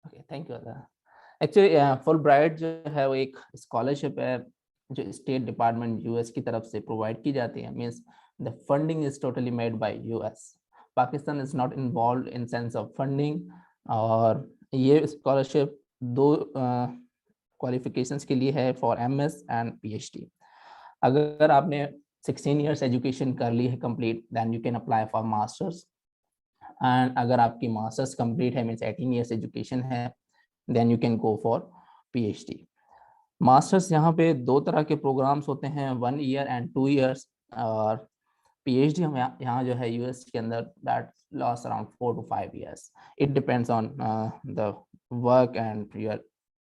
Okay, thank you. Actually Fulbright जो है वो एक स्कॉलरशिप है जो स्टेट डिपार्टमेंट यूएस की तरफ से प्रोवाइड की जाती है। Means the funding is totally made by US. Pakistan is not involve in sense of funding. और ये स्कॉलरशिप दो क्वालिफिकेशंस के लिए है, फॉर एमएस एंड पीएचडी। अगर आपने 16 इयर्स एजुकेशन कर ली है complete, then you can apply for masters. And अगर आपकी मास्टर्स कंप्लीट है, मीन्स 18 इयर्स एजुकेशन है, then you can go for PhD. Masters यहाँ पे दो तरह के प्रोग्राम्स होते हैं, 1 ईयर एंड 2 इयर्स। और पीएचडी हम यहाँ जो है यूएस के अंदर that last around 4 to 5 years. It depends on the work and your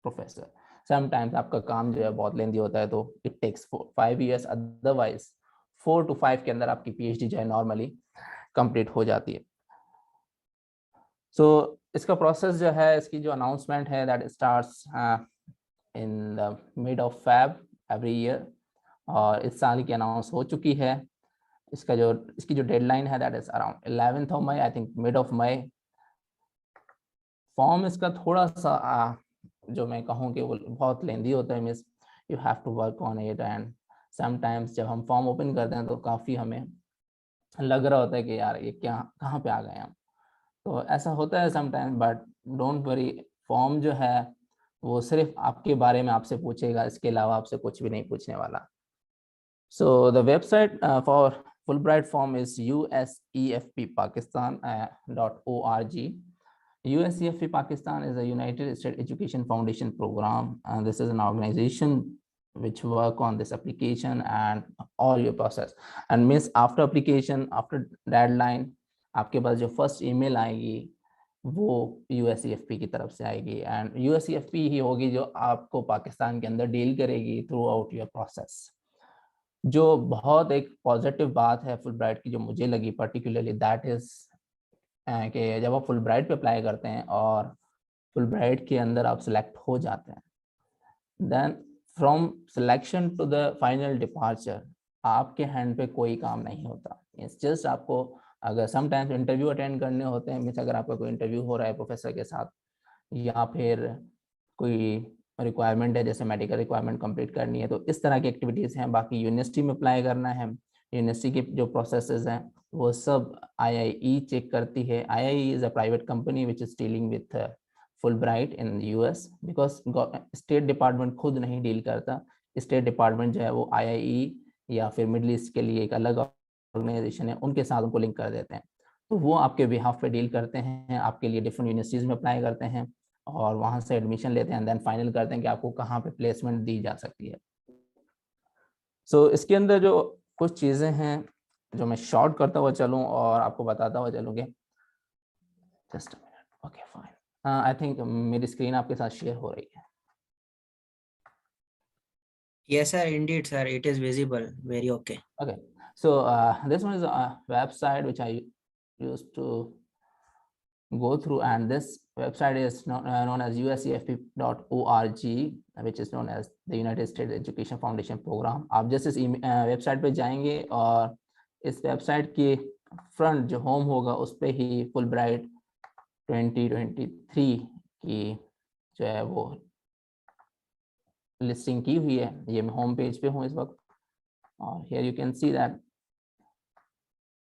professor. Sometimes आपका काम जो है बहुत लेंदी होता है तो it takes 5 years, otherwise 4 to 5 के अंदर आपकी पीएचडी जो है नॉर्मली कंप्लीट हो जाती है। सो इसका प्रोसेस जो है, इसकी जो अनाउंसमेंट है that starts in the mid of Feb every year. और इस साल की अनाउंस हो चुकी है। इसकी जो डेडलाइन है that is around 11th of May, I think mid of May. Form इसका थोड़ा सा जो मैं कहूँ कि वो बहुत लेंदी होता है। Means you have to work on it, and sometimes जब हम फॉर्म ओपन करते हैं तो काफ़ी हमें लग रहा होता है कि यार ये क्या, कहाँ पे आ गए हम। तो ऐसा होता है sometime, but don't worry. Form जो है वो सिर्फ आपके बारे में आपसे पूछेगा, इसके अलावा आपसे कुछ भी नहीं पूछने वाला। So the website for Fulbright form is usefppakistan.org. USEFP Pakistan is a United States Education Foundation program, and this is an organization which work on this application and all your process. And means after application, after deadline, आपके पास जो first email आएगी वो USEFP की तरफ से आएगी, and USEFP ही होगी जो आपको पाकिस्तान के अंदर डील करेगी थ्रू आउट योर प्रोसेस। जो बहुत एक पॉजिटिव बात है फुलब्राइट की जो मुझे लगी पर्टिकुलरली, दैट इज कि जब आप फुलब्राइट पे अप्लाई करते हैं और फुलब्राइट के अंदर आप सिलेक्ट हो जाते हैं, then from selection to the final departure आपके हैंड पे कोई काम नहीं होता। इट्स जस्ट आपको अगर समटाइम्स इंटरव्यू अटेंड करने होते हैं, मीन्स अगर आपका कोई इंटरव्यू हो रहा है प्रोफेसर के साथ, या फिर कोई रिक्वायरमेंट है जैसे मेडिकल रिक्वायरमेंट कंप्लीट करनी है, तो इस तरह की एक्टिविटीज़ हैं। बाकी यूनिवर्सिटी में अप्लाई करना है, यूनिवर्सिटी के जो प्रोसेसेस हैं वो सब IIE चेक करती है। IIE is a private company which is dealing with Fulbright in US, because state department खुद नहीं डील करता। स्टेट डिपार्टमेंट जो है वो IIE या फिर मिडल ईस्ट के लिए एक अलग ऑर्गेनाइजेशन है, उनके साथ उनको लिंक कर देते हैं। तो वो आपके बिहाफ पे डील करते हैं, आपके लिए डिफरेंट यूनिवर्सिटीज़ में अप्लाई करते हैं और वहाँ से एडमिशन लेते हैं, देन फाइनल करते हैं कि आपको कहाँ पे प्लेसमेंट दी जा सकती है। सो इसके अंदर जो कुछ चीज़ें हैं जो मैं शॉर्ट करता हुआ चलूँ और आपको बताता हुआ चलूँगी। Just a minute, okay fine. I think मेरी स्क्रीन आपके साथ शेयर हो रही है। Yes, sir. Indeed, sir. It is visible. Very okay. Okay, so this one is a website which I used to go through, and this website is known as usefp.org, which is known as the United States Education Foundation Program. आप जैसे इस website पे जाएंगे और इस website के front जो home होगा उस पे ही फुलब्राइट 2023 की जो है वो लिस्टिंग की हुई है। ये मैं होम पेज पे हूँ इस वक्त, और here you can see that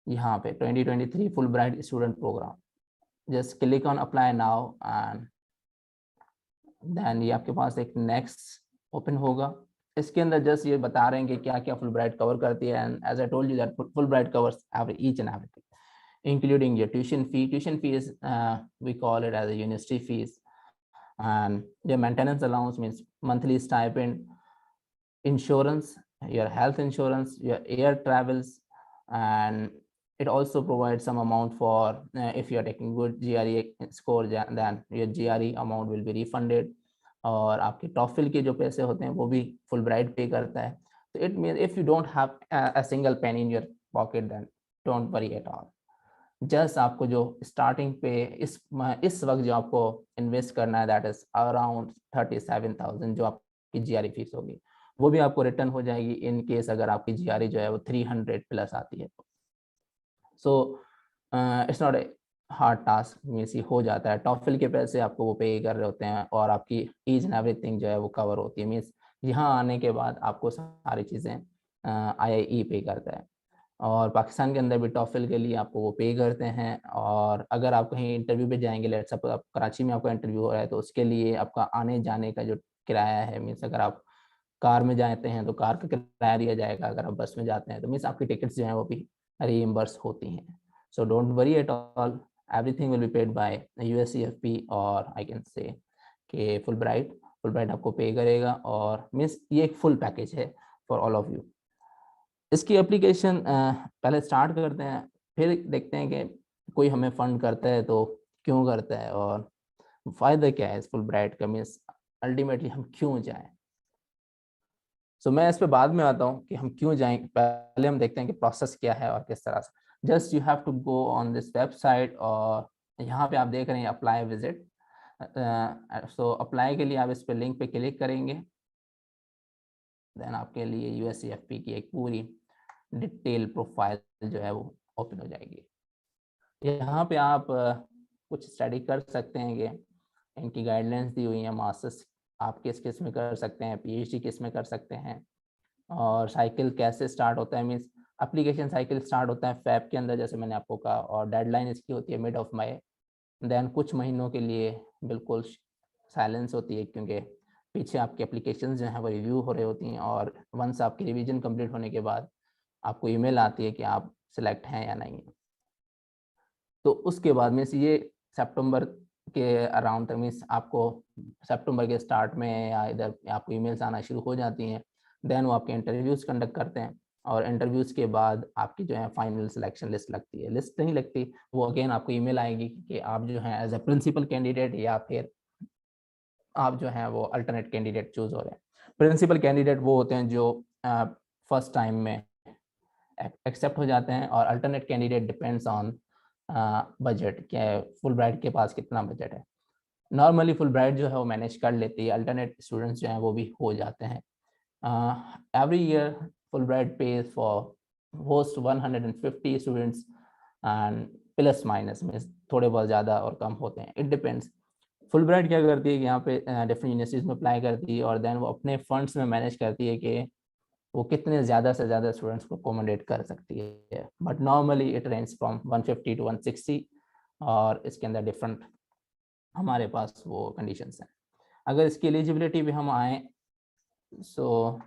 यहाँ पे 2023 Fulbright student program. Just click on apply now and then ये आपके पास एक नेक्स्ट ओपन होगा। इसके अंदर जस्ट ये बता रहे हैं कि क्या क्या फुलब्राइट कवर करती है, and as I told you that Fulbright covers each and everything including your tuition fee. Tuition fee is we call it as a university fees, and your maintenance allowance means monthly stipend, insurance, your health insurance, your air travels, and it also provides some amount for if you are taking good GRE score, then your GRE amount will be refunded, और आपके TOEFL के जो पैसे होते हैं वो भी Fulbright पे करता है। तो it mean if you don't have a single pen in your pocket then don't worry at all. Just आपको जो स्टार्टिंग पे इस वक्त जो आपको इन्वेस्ट करना है दैट इज अराउंड 37,000 जो आपकी GRE फीस होगी, वो भी आपको रिटर्न हो जाएगी इन केस अगर आपकी GRE जो है वो 300 प्लस आती है। So it's not hard task में से हो जाता है। टॉफल के पैसे आपको वो पे कर रहे होते हैं और आपकी ईच एंड एवरीथिंग जो है वो कवर होती है। मीन्स यहाँ आने के बाद आपको सारी चीज़ें IIE पे करता है। और पाकिस्तान के अंदर भी टॉफल के लिए आपको वो पे करते हैं। और अगर आप कहीं इंटरव्यू पे जाएंगे, लेट्स सपोज आप कराची में आपका इंटरव्यू हो रहा है, तो उसके लिए आपका आने जाने का जो किराया है, मीन्स अगर आप कार में जाते हैं तो कार का किराया दिया जाएगा, अगर आप बस में जाते हैं तो मीन्स आपकी टिकट्स जो हैं वो भी रीइम्बर्स होती हैं। So don't worry at all, everything will be paid by USCFP, और आई कैन से कि फुलब्राइट आपको पे करेगा। और मीन्स ये एक फुल पैकेज है फॉर ऑल ऑफ यू। इसकी एप्लीकेशन पहले स्टार्ट करते हैं, फिर देखते हैं कि कोई हमें फंड करता है तो क्यों करता है और फ़ायदा क्या है इस फुलब्राइट का, मीन्स अल्टीमेटली हम क्यों जाएं। सो मैं इस पे बाद में आता हूँ कि हम क्यों जाएं। पहले हम देखते हैं कि प्रोसेस क्या है और किस तरह से। Just you have to go on this website, और यहाँ पे आप देख रहे हैं अप्लाई विजिट। सो अप्लाई के लिए आप इस पे लिंक पे क्लिक करेंगे, देन आपके लिए USCFP की एक पूरी डिटेल प्रोफाइल जो है वो ओपन हो जाएगी। यहाँ पे आप कुछ स्टडी कर सकते हैं कि इनकी गाइडलाइंस दी हुई है। मास्टर्स आप किस में कर सकते हैं, PhD किस में कर सकते हैं, और साइकिल कैसे स्टार्ट होता है। मीन्स एप्लीकेशन साइकिल स्टार्ट होता है फेब के अंदर, जैसे मैंने आपको कहा, और डेडलाइन इसकी होती है मिड ऑफ मई। देन कुछ महीनों के लिए बिल्कुल साइलेंस होती है, क्योंकि पीछे आपकी एप्लीकेशन जो हैं वो रिव्यू हो रही होती हैं, और वंस आपकी रिवीजन कंप्लीट होने के बाद आपको ईमेल आती है कि आप सिलेक्ट हैं या नहीं। तो उसके बाद मीन्स ये सितंबर के अराउंड तक, मीन्स आपको सितंबर के स्टार्ट में या इधर आपको ईमेल्स आना शुरू हो जाती हैं। देन वो आपके इंटरव्यूज़ कंडक्ट करते हैं, और इंटरव्यूज़ के बाद आपकी जो है फाइनल सिलेक्शन लिस्ट लगती है। लिस्ट नहीं लगती, वो अगेन आपको ईमेल आएगी कि आप जो है एज ए प्रिंसिपल कैंडिडेट या फिर आप जो हैं वो अल्टरनेट कैंडिडेट चूज़ हो रहे हैं। प्रिंसिपल कैंडिडेट वो होते हैं जो फर्स्ट टाइम में एक्सेप्ट हो जाते हैं, और alternate candidate depends on budget, क्या फुलब्राइट के पास कितना बजट है। नॉर्मली फुलब्राइट जो है वो मैनेज कर लेती है, अल्टरनेट स्टूडेंट्स जो हैं वो भी हो जाते हैं। Every year Fulbright page for host 150 students, and plus minus में थोड़े बहुत ज़्यादा और कम होते हैं, इट डिपेंड्स। फुलब्राइट क्या करती है कि यहाँ पे डिफरेंट यूनिवर्सिटीज़ में अप्लाई करती है, और देन वो अपने फंड्स में मैनेज करती है कि वो कितने ज़्यादा से ज़्यादा स्टूडेंट्स को अकोमोडेट कर सकती है। But normally it range from 150 to 160, और इसके अंदर डिफरेंट हमारे पास वो कंडीशंस हैं। अगर इसकी एलिजिबिलिटी भी हम आए, सो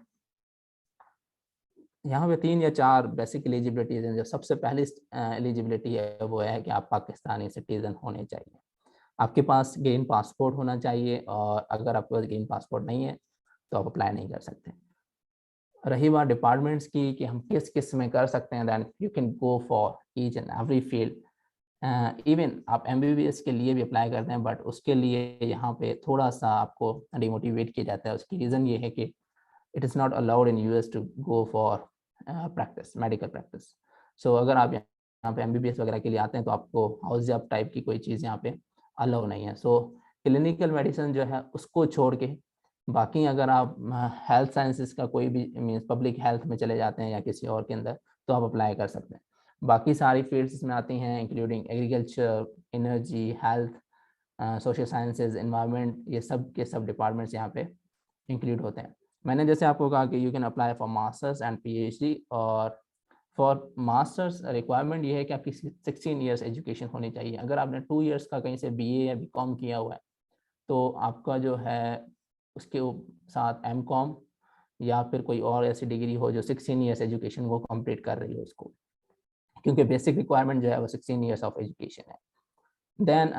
यहाँ पे 3 या 4 बेसिक एलिजिबिलिटीज़ हैं। जो सबसे पहली एलिजिबिलिटी है वो है कि आप पाकिस्तानी सिटीज़न होने चाहिए, आपके पास ग्रीन पासपोर्ट होना चाहिए, और अगर आपके पास ग्रीन पासपोर्ट नहीं है तो आप अप्लाई नहीं कर सकते। रही बात डिपार्टमेंट्स की कि हम किस में कर सकते हैं, then you can go for each and every field. Even आप MBBS के लिए भी अप्लाई करते हैं, बट उसके लिए यहाँ पे थोड़ा सा आपको डिमोटिवेट किया जाता है। उसकी रीज़न ये है कि it is not allowed in US to go for practice, medical practice. So अगर आप यहाँ पे MBBS वगैरह के लिए आते हैं तो आपको हाउस जॉब टाइप की कोई चीज़ यहाँ पे अलाउ नहीं है। सो क्लिनिकल मेडिसिन जो है उसको छोड़ के बाकी अगर आप हेल्थ साइंसेस का कोई भी मीन्स पब्लिक हेल्थ में चले जाते हैं या किसी और के अंदर, तो आप अप्लाई कर सकते हैं। बाकी सारी फील्ड्स इसमें आती हैं, including agriculture, energy, health, social sciences, environment, ये सब के सब डिपार्टमेंट्स यहाँ पे इंक्लूड होते हैं। मैंने जैसे आपको कहा कि you can apply for masters and PhD, और फॉर मास्टर्स रिक्वायरमेंट ये है कि आपकी 16 ईयर्स एजुकेशन होनी चाहिए। अगर आपने 2 ईयर्स का कहीं से BA या BCom किया हुआ है तो आपका जो है उसके साथ MCom या फिर कोई और ऐसी डिग्री हो जो 16 ईयर्स एजुकेशन को कंप्लीट कर रही है उसको, क्योंकि बेसिक रिक्वायरमेंट जो है वो 16 ईयर्स ऑफ एजुकेशन है। देन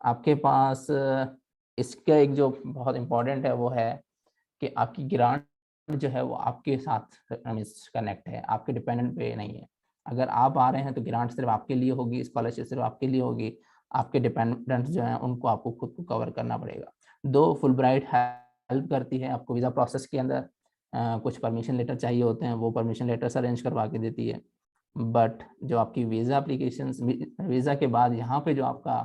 आपके पास इसका एक जो बहुत इम्पोर्टेंट है वो है कि आपकी ग्रांट जो है वो आपके साथ कनेक्ट है, आपके डिपेंडेंट पे नहीं है। अगर आप आ रहे हैं तो ग्रांट सिर्फ आपके लिए होगी, स्कॉलरशिप सिर्फ आपके लिए होगी, आपके डिपेंडेंट्स जो हैं उनको आपको खुद को कवर करना पड़ेगा। दो फुलब्राइट हेल्प करती है आपको वीज़ा प्रोसेस के अंदर, कुछ परमिशन लेटर चाहिए होते हैं, वो परमिशन लेटर्स अरेंज करवा के देती है। बट जो आपकी वीज़ा एप्लीकेशन, वीज़ा के बाद यहाँ पे जो आपका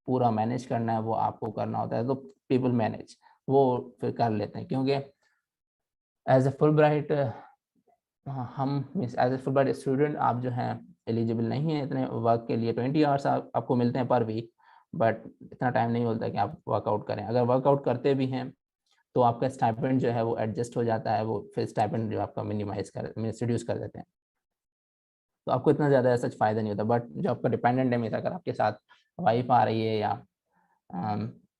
पूरा मैनेज करना है वो आपको करना होता है, तो पीपल मैनेज वो फिर कर लेते हैं, क्योंकि एज ए फुलब्राइट हम एज ए फुलब्राइट स्टूडेंट आप जो हैं एलिजिबल नहीं है इतने वर्क के लिए। 20 आवर्स आपको मिलते हैं पर वीक, बट इतना टाइम नहीं मिलता कि आप वर्कआउट करें। अगर वर्कआउट करते भी हैं तो आपका स्टाइपेंड जो है वो एडजस्ट हो जाता है, वो फिर स्टाइपेंड जो आपका रिड्यूस कर देते हैं, तो आपको इतना ज़्यादा सच फ़ायदा नहीं होता। बट जो आपका डिपेंडेंट है, मीन्स अगर आपके साथ वाइफ आ रही है या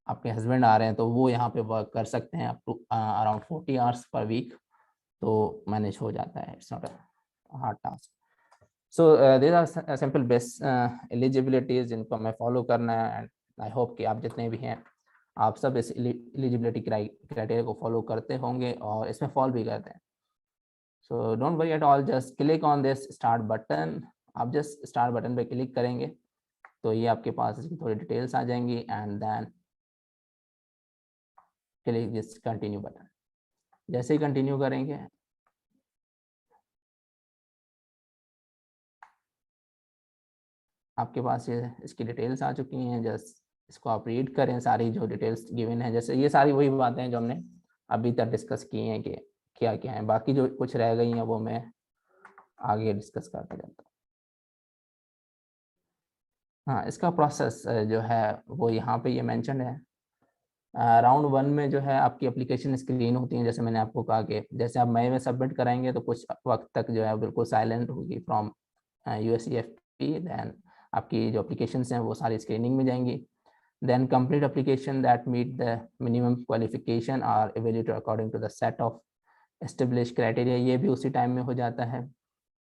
आपके हस्बैंड आ रहे हैं, तो वो यहाँ पे वर्क कर सकते हैं up to around 40 hours per week, तो मैनेज हो जाता है। It's not a hard task. So there are simple best eligibilities जिनको हमें फॉलो करना है, एंड आई होप कि आप जितने भी हैं आप सब इस एलिजिबिलिटी क्राइटेरिया को फॉलो करते होंगे और इसमें फॉल भी करते हैं। So don't worry at all, just click on this start button. आप जस्ट स्टार्ट बटन पे क्लिक करेंगे तो ये आपके पास इसकी थोड़ी डिटेल्स आ जाएंगी, and then click this continue button. जैसे ही कंटिन्यू करेंगे आपके पास ये इसकी डिटेल्स आ चुकी हैं। जस्ट इसको आप रीड करें, सारी जो डिटेल्स गिवन है, जैसे ये सारी वही बातें हैं जो हमने अभी तक डिस्कस की हैं कि क्या क्या है। बाकी जो कुछ रह गई हैं वो मैं आगे डिस्कस करते जाता हूँ। हाँ, इसका प्रोसेस जो है वो यहाँ पे ये मेंशन है। राउंड 1 में जो है आपकी एप्लीकेशन स्क्रीन होती है, जैसे मैंने आपको कहा कि जैसे आप मई में सबमिट कराएंगे तो कुछ वक्त तक जो है बिल्कुल साइलेंट होगी फ्रॉम USCFP। देन आपकी जो एप्लीकेशन हैं वो सारी स्क्रीनिंग में जाएंगी। Then complete application that meet the minimum qualification are evaluated according to the set of establish criteria, ये भी उसी टाइम में हो जाता है।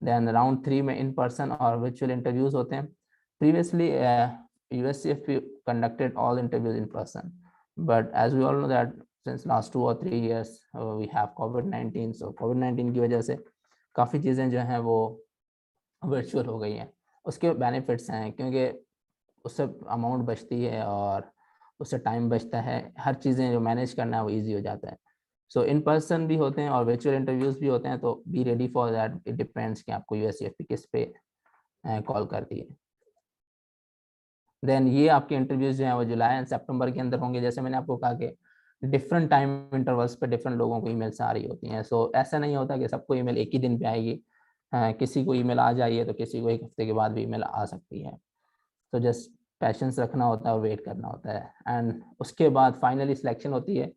देन राउंड 3 में इन पर्सन और वर्चुअल इंटरव्यूज होते हैं। Previously USCFP conducted all interviews in person, but as we all know that since last 2 or 3 years we have COVID-19, so COVID-19 की वजह से काफ़ी चीज़ें जो हैं वो वर्चुअल हो गई हैं। उसके बेनिफिट्स हैं क्योंकि उससे अमाउंट बचती है और उससे टाइम बचता है, हर चीज़ें जो मैनेज करना है वो ईजी हो जाता है। सो इन पर्सन भी होते हैं और वर्चुअल इंटरव्यूज भी होते हैं, तो be ready for that. It depends कि आपको USCFP किस पे कॉल करती है। देन ये आपके इंटरव्यूज जो हैं वो जुलाई एंड सितंबर के अंदर होंगे। जैसे मैंने आपको कहा कि डिफरेंट टाइम इंटरवल्स पे डिफरेंट लोगों को ईमेल्स आ रही होती हैं। सो ऐसा नहीं होता कि सबको ईमेल एक ही दिन पे आएगी। किसी को ईमेल आ जाइए तो किसी को एक हफ्ते के बाद भी ईमेल आ सकती है। तो जस्ट पैशंस रखना होता है और वेट करना होता है, एंड उसके बाद फाइनली सिलेक्शन होती है।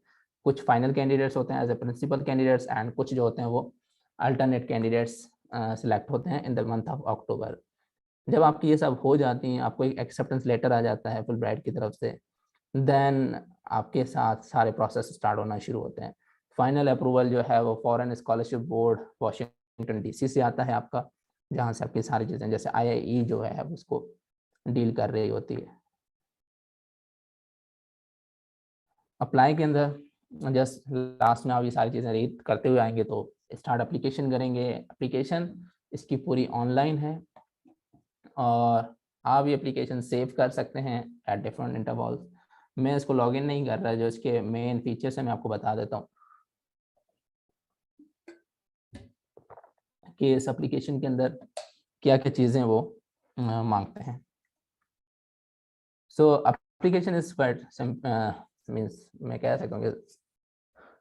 कुछ फाइनल कैंडिडेट्स होते हैं as a principal candidates, and कुछ जो होते हैं वो अल्टरनेट कैंडिडेट्स सिलेक्ट होते हैं in the month of October. जब आपकी ये सब हो जाती हैं, आपको एक एक्सेप्टेंस लेटर आ जाता है फुलब्राइट की तरफ से, देन आपके साथ सारे प्रोसेस स्टार्ट होना शुरू होते हैं। फाइनल अप्रूवल जो है वो foreign scholarship board Washington DC से आता है आपका, जहाँ से आपकी सारी चीज़ें जैसे IIE जो है उसको डील कर रही होती है। अप्लाई के अंदर जस्ट लास्ट में आप ये सारी चीज़ें रीड करते हुए आएंगे तो स्टार्ट एप्लीकेशन करेंगे। एप्लीकेशन इसकी पूरी ऑनलाइन है और आप ये एप्लीकेशन सेव कर सकते हैं एट डिफरेंट इंटरवल्स। मैं इसको लॉगिन नहीं कर रहा, जो इसके मेन फीचर्स हैं मैं आपको बता देता हूँ कि इस एप्लीकेशन के अंदर क्या क्या चीज़ें वो मांगते हैं। सो एप्लीकेशन इज क्वाइट मीन्स मैं कह सकता हूँ कि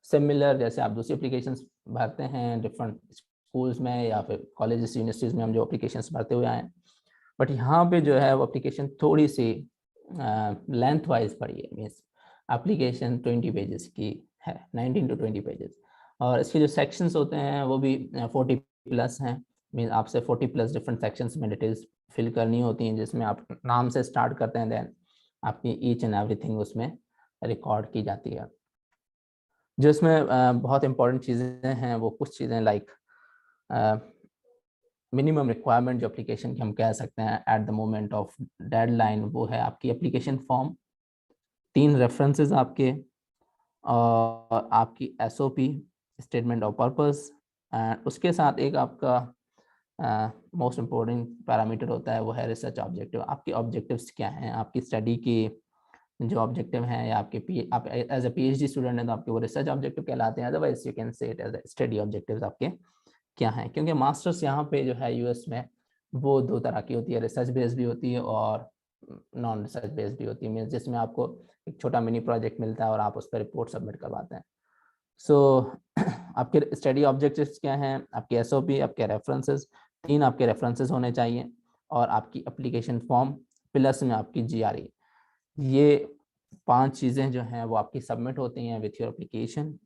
सिमिलर जैसे आप दूसरी एप्लीकेशंस भरते हैं डिफरेंट स्कूल्स में या फिर कॉलेजेस यूनिवर्सिटीज़ में हम जो एप्लीकेशंस भरते हुए आए हैं, बट यहाँ पे जो है वो एप्लीकेशन थोड़ी सी लेंथ वाइज पड़ी है। मीन्स एप्लीकेशन 20 पेजेस की है, 19 to 20 पेजेस, और इसके जो सेक्शंस होते हैं वो भी 40 प्लस हैं। मीन आपसे 40 प्लस डिफरेंट सेक्शंस में डिटेल्स फिल करनी होती हैं, जिसमें आप नाम से स्टार्ट करते हैं, देन आपकी ईच एंड एवरीथिंग उसमें रिकॉर्ड की जाती है। जो इसमें बहुत इंपॉर्टेंट चीज़ें हैं वो कुछ चीज़ें लाइक मिनिमम रिक्वायरमेंट जो एप्लीकेशन की हम कह सकते हैं at the moment of deadline, वो है आपकी एप्लीकेशन फॉर्म, 3 रेफरेंसेस आपके, और आपकी SOP statement of purpose, and उसके साथ एक आपका मोस्ट इम्पोर्टेंट पैरामीटर होता है वो है रिसर्च ऑब्जेक्टिव। आपके ऑब्जेक्टिव्स क्या हैं, आपकी स्टडी की जो ऑब्जेक्टिव हैं, या आपके आप एज ए PhD स्टूडेंट हैं तो आपके वो रिसर्च ऑब्जेक्टिव कहलाते हैं, otherwise you can say it as study objectives आपके क्या हैं। क्योंकि मास्टर्स यहाँ पे जो है US में वो 2 तरह की होती है, रिसर्च बेस्ड भी होती है और नॉन रिसर्च बेस्ड भी होती है। मीन्स जिसमें आपको एक छोटा मिनी प्रोजेक्ट मिलता है और आप उस पर रिपोर्ट सबमिट करवाते हैं। सो आपके स्टडी ऑब्जेक्टिव्स क्या हैं, आपके SOP, आपके रेफरेंसेस, 3 आपके रेफरेंसेस होने चाहिए, और आपकी एप्लीकेशन फॉर्म प्लस में आपकी GRE। ये 5 चीज़ें जो हैं वो आपकी सबमिट होती हैं विथ योर एप्लीकेशन।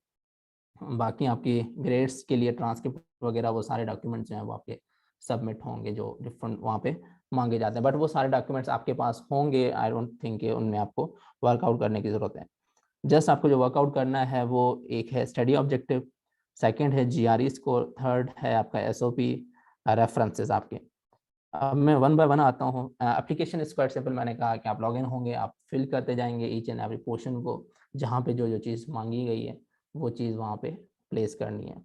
बाकी आपकी ग्रेड्स के लिए ट्रांसक्रिप्ट वगैरह वो सारे डॉक्यूमेंट्स जो हैं वो आपके सबमिट होंगे जो डिफरेंट वहाँ पे मांगे जाते हैं, बट वो सारे डॉक्यूमेंट्स आपके पास होंगे। आई डोंट थिंक कि उनमें आपको वर्कआउट करने की ज़रूरत है। जस्ट आपको जो वर्कआउट करना है वो एक है स्टडी ऑब्जेक्टिव, सेकंड है GRE स्कोर, थर्ड है आपका SOP, रेफरेंसेस आपके। अब मैं वन बाय वन आता हूँ। एप्लीकेशन इज क्वाइट सिंपल, मैंने कहा कि आप लॉगिन होंगे, आप फिल करते जाएंगे ईच एंड एवरी पोर्शन को, जहाँ पे जो जो चीज़ मांगी गई है वो चीज़ वहाँ पे प्लेस करनी है।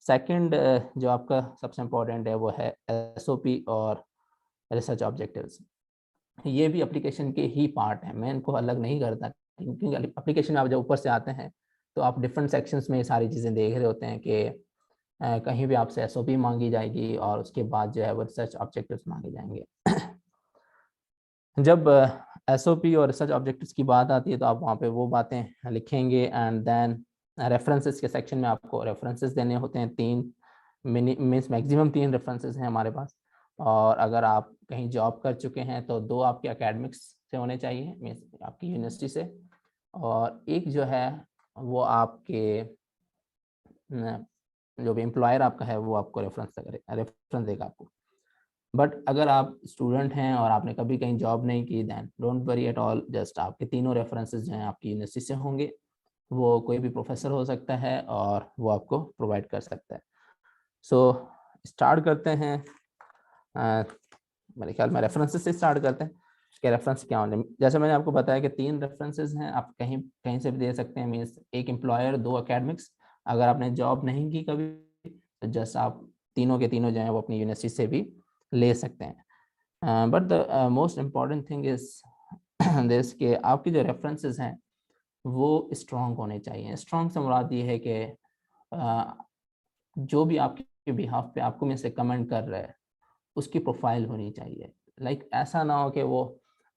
सेकंड जो आपका सबसे इम्पोर्टेंट है वो है SOP और रिसर्च ऑब्जेक्टिव्स। ये भी एप्लीकेशन के ही पार्ट है, मैं इनको अलग नहीं करता, क्योंकि एप्लीकेशन में आप जब ऊपर से आते हैं तो आप डिफरेंट सेक्शंस में ये सारी चीज़ें देख रहे होते हैं कि कहीं भी आपसे SOP मांगी जाएगी और उसके बाद जो है वो रिसर्च ऑब्जेक्टिव्स मांगे जाएंगे। जब SOP और रिसर्च ऑब्जेक्टिव्स की बात आती है तो आप वहाँ पे वो बातें लिखेंगे, एंड देन रेफरेंसेस के सेक्शन में आपको रेफरेंसेस देने होते हैं 3, मीन्स मैक्सिमम 3 रेफरेंसेस हैं हमारे पास। और अगर आप कहीं जॉब कर चुके हैं तो 2 आपके एकेडमिक्स से होने चाहिए, मीन्स आपकी यूनिवर्सिटी से, और एक जो है वो आपके जो भी एम्प्लॉयर आपका है वो आपको रेफरेंस देगा आपको। बट अगर आप स्टूडेंट हैं और आपने कभी कहीं जॉब नहीं की, then don't worry at all, just आपके तीनों रेफरेंसेस जो हैं आपकी यूनिवर्सिटी से होंगे। वो कोई भी प्रोफेसर हो सकता है और वो आपको प्रोवाइड कर सकता है। सो स्टार्ट करते हैं। मेरे ख्याल में रेफरेंसेस से स्टार्ट करते हैं कि रेफरेंस क्या होने। जैसे मैंने आपको बताया कि 3 रेफरेंसेस हैं, आप कहीं कहीं से भी दे सकते हैं, मीन्स एक एम्प्लॉयर, 2 एकेडमिक्स। अगर आपने जॉब नहीं की कभी तो जस्ट आप तीनों के तीनों जो हैं वो अपनी यूनिवर्सिटी से भी ले सकते हैं। But the most important thing is this कि आपके जो रेफरेंसेस हैं वो स्ट्रॉन्ग होने चाहिए। स्ट्रॉन्ग से मुराद ये है कि जो भी आपके बिहाफ पे आपको में से कमेंट कर रहा है उसकी प्रोफाइल होनी चाहिए। ऐसा ना हो कि वो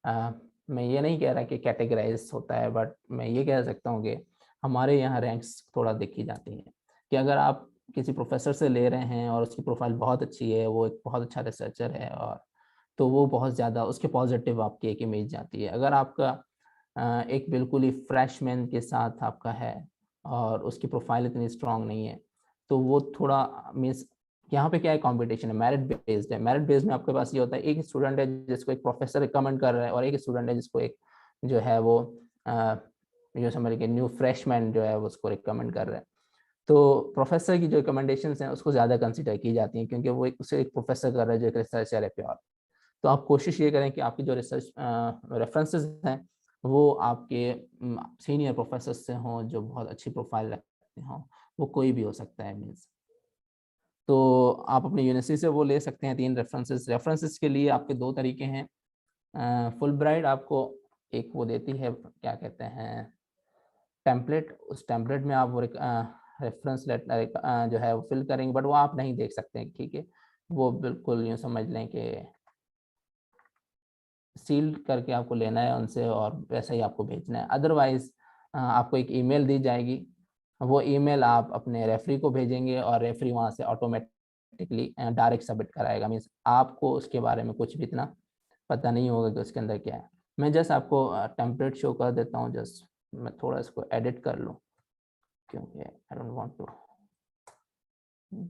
मैं ये नहीं कह रहा कि कैटेगराइज होता है, बट मैं ये कह सकता हूँ कि हमारे यहाँ रैंक्स थोड़ा देखी जाती हैं कि अगर आप किसी प्रोफेसर से ले रहे हैं और उसकी प्रोफाइल बहुत अच्छी है, वो एक बहुत अच्छा रिसर्चर है, और तो वो बहुत ज़्यादा उसके पॉजिटिव आपकी एक इमेज जाती है। अगर आपका एक बिल्कुल ही फ्रेशमैन के साथ आपका है और उसकी प्रोफाइल इतनी स्ट्रांग नहीं है, तो वो थोड़ा मीन्स यहाँ पे क्या है, कंपटीशन है, मेरिट बेस्ड है। मेरिट बेस्ड में आपके पास ये होता है, एक स्टूडेंट है जिसको एक प्रोफेसर रिकमेंड कर रहा है, और एक स्टूडेंट है जिसको एक जो है वो जो समझ के न्यू फ्रेशमैन जो है वो उसको रिकमेंड कर रहा है। तो प्रोफेसर की जो रिकमेंडेशन हैं उसको ज़्यादा कंसिडर की जाती हैं, क्योंकि वो उसे एक प्रोफेसर कर रहा है जो एक रिसर्चर है प्योर। तो आप कोशिश ये करें कि आपकी जो रिसर्च रेफरेंसेस हैं वो आपके सीनियर प्रोफेसर से हों जो बहुत अच्छी प्रोफाइल रखते हों। वो कोई भी हो सकता है मीन्स। तो आप अपनी यूनिवर्सिटी से वो ले सकते हैं 3 रेफरेंसेस। रेफरेंसेस के लिए आपके 2 तरीके हैं। फुल ब्राइट आपको एक वो देती है, क्या कहते हैं, टेम्पलेट। उस टेम्पलेट में आप वो रेफरेंस लेटर जो है वो फिल करेंगे, बट वो आप नहीं देख सकते, ठीक है। वो बिल्कुल यूँ समझ लें कि सील करके आपको लेना है उनसे और वैसा ही आपको भेजना है। अदरवाइज आपको एक ईमेल दी जाएगी, वो ईमेल आप अपने रेफरी को भेजेंगे और रेफरी वहाँ से ऑटोमेटिकली डायरेक्ट सबमिट कराएगा। मीन्स आपको उसके बारे में कुछ भी इतना पता नहीं होगा कि उसके अंदर क्या है। मैं जस्ट आपको टेम्पलेट शो कर देता हूँ। जस्ट मैं थोड़ा इसको एडिट कर लूँ, क्योंकि I don't want to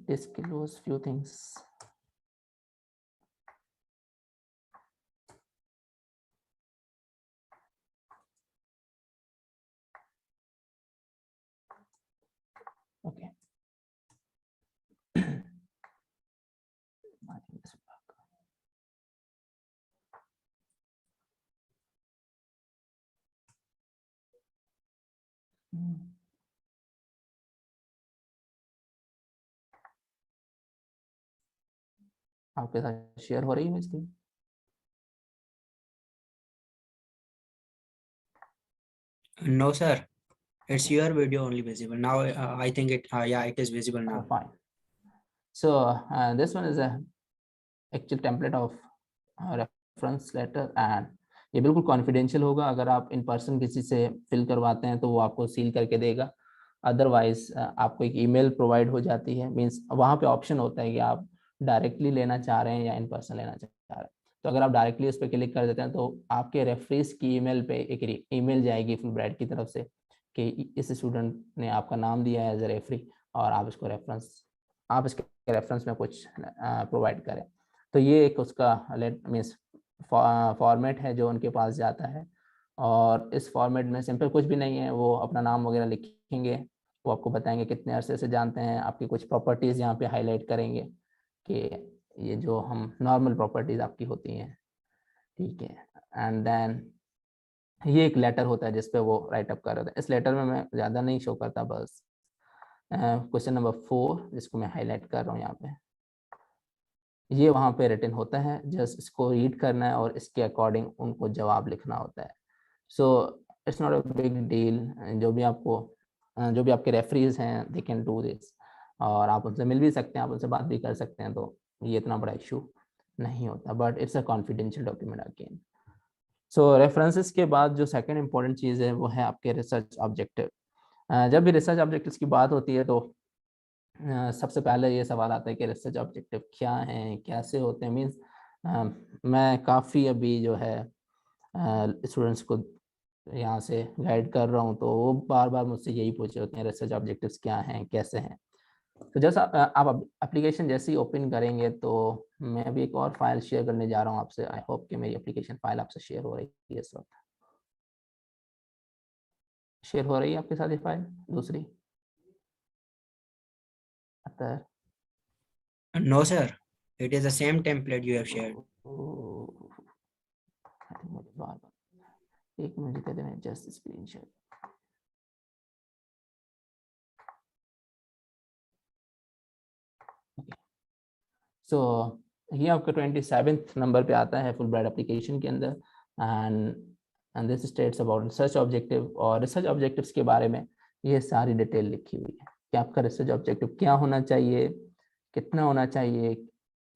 disclose few things. Okay. I think this will work. आपके साथ शेयर हो रही है इसकी? No, sir. It's your video only visible. Now, I think yeah, it is visible Oh, now. fine. So this one is a actual template of reference letter, and ये बिल्कुल confidential होगा। अगर आप इन पर्सन किसी से fill करवाते हैं तो वो आपको सील करके देगा। अदरवाइज आपको एक ईमेल प्रोवाइड हो जाती है, मीन्स वहाँ पे ऑप्शन होता है कि आप डायरेक्टली लेना चाह रहे हैं या इन पर्सन लेना चाह रहे हैं। तो अगर आप डायरेक्टली उस पर क्लिक कर देते हैं तो आपके रेफरेंस की ईमेल पे एक ईमेल जाएगी फुलब्राइट की तरफ से कि इस स्टूडेंट ने आपका नाम दिया है एज ए रेफरी और आप इसके रेफरेंस में कुछ प्रोवाइड करें। तो ये एक उसका मीन्स फॉर्मेट है जो उनके पास जाता है, और इस फॉर्मेट में सिंपल कुछ भी नहीं है, वो अपना नाम वगैरह लिखेंगे, वो आपको बताएंगे कितने अरसे से जानते हैं, आपकी कुछ प्रॉपर्टीज़ यहाँ पे हाईलाइट करेंगे कि ये जो हम नॉर्मल प्रॉपर्टीज़ आपकी होती हैं, ठीक है। एंड देन ये एक लेटर होता है जिसपे वो राइट अप कर रहे हैं। इस लेटर में मैं ज़्यादा नहीं शो करता, बस क्वेश्चन नंबर 4 जिसको मैं हाईलाइट कर रहा हूँ यहाँ पे, ये वहाँ पे रिटन होता है, जस्ट इसको रीड करना है और इसके अकॉर्डिंग उनको जवाब लिखना होता है। So it's not a big deal. जो भी आपके रेफरीज हैं दे कैन डू दिस, और आप उनसे मिल भी सकते हैं, आप उनसे बात भी कर सकते हैं, तो ये इतना बड़ा इशू नहीं होता, but it's a confidential document again. So references के बाद जो सेकंड इंपॉर्टेंट चीज़ है वो है आपके रिसर्च ऑब्जेक्टिव। जब भी रिसर्च ऑब्जेक्टिव्स की बात होती है तो सबसे पहले ये सवाल आता है कि रिसर्च ऑब्जेक्टिव क्या हैं, कैसे होते हैं। मीन्स मैं काफ़ी अभी जो है स्टूडेंट्स को यहाँ से गाइड कर रहा हूँ, तो वो बार बार मुझसे यही पूछ रहे होते हैं रिसर्च ऑब्जेक्टिव्स क्या हैं, कैसे हैं। तो जैसा आप एप्लीकेशन जैसे ही ओपन करेंगे तो मैं अभी एक और फाइल शेयर करने जा रहा हूँ आपसे। आई होप कि मेरी एप्लीकेशन फाइल आपसे शेयर हो रही है इस वक्त। शेयर हो रही है आपके साथ ये फाइल दूसरी? अतर No, sir. It is the same template you have shared. बार बार एक मिनट कहते हैं, जस्ट स्क्रीन शेयर। सो ये आपका 27th नंबर पे आता है फुलब्राइट एप्लीकेशन के अंदर, and this states about research objective. और रिसर्च ऑब्जेक्टिव्स के बारे में ये सारी डिटेल लिखी हुई है कि आपका रिसर्च ऑब्जेक्टिव क्या होना चाहिए, कितना होना चाहिए,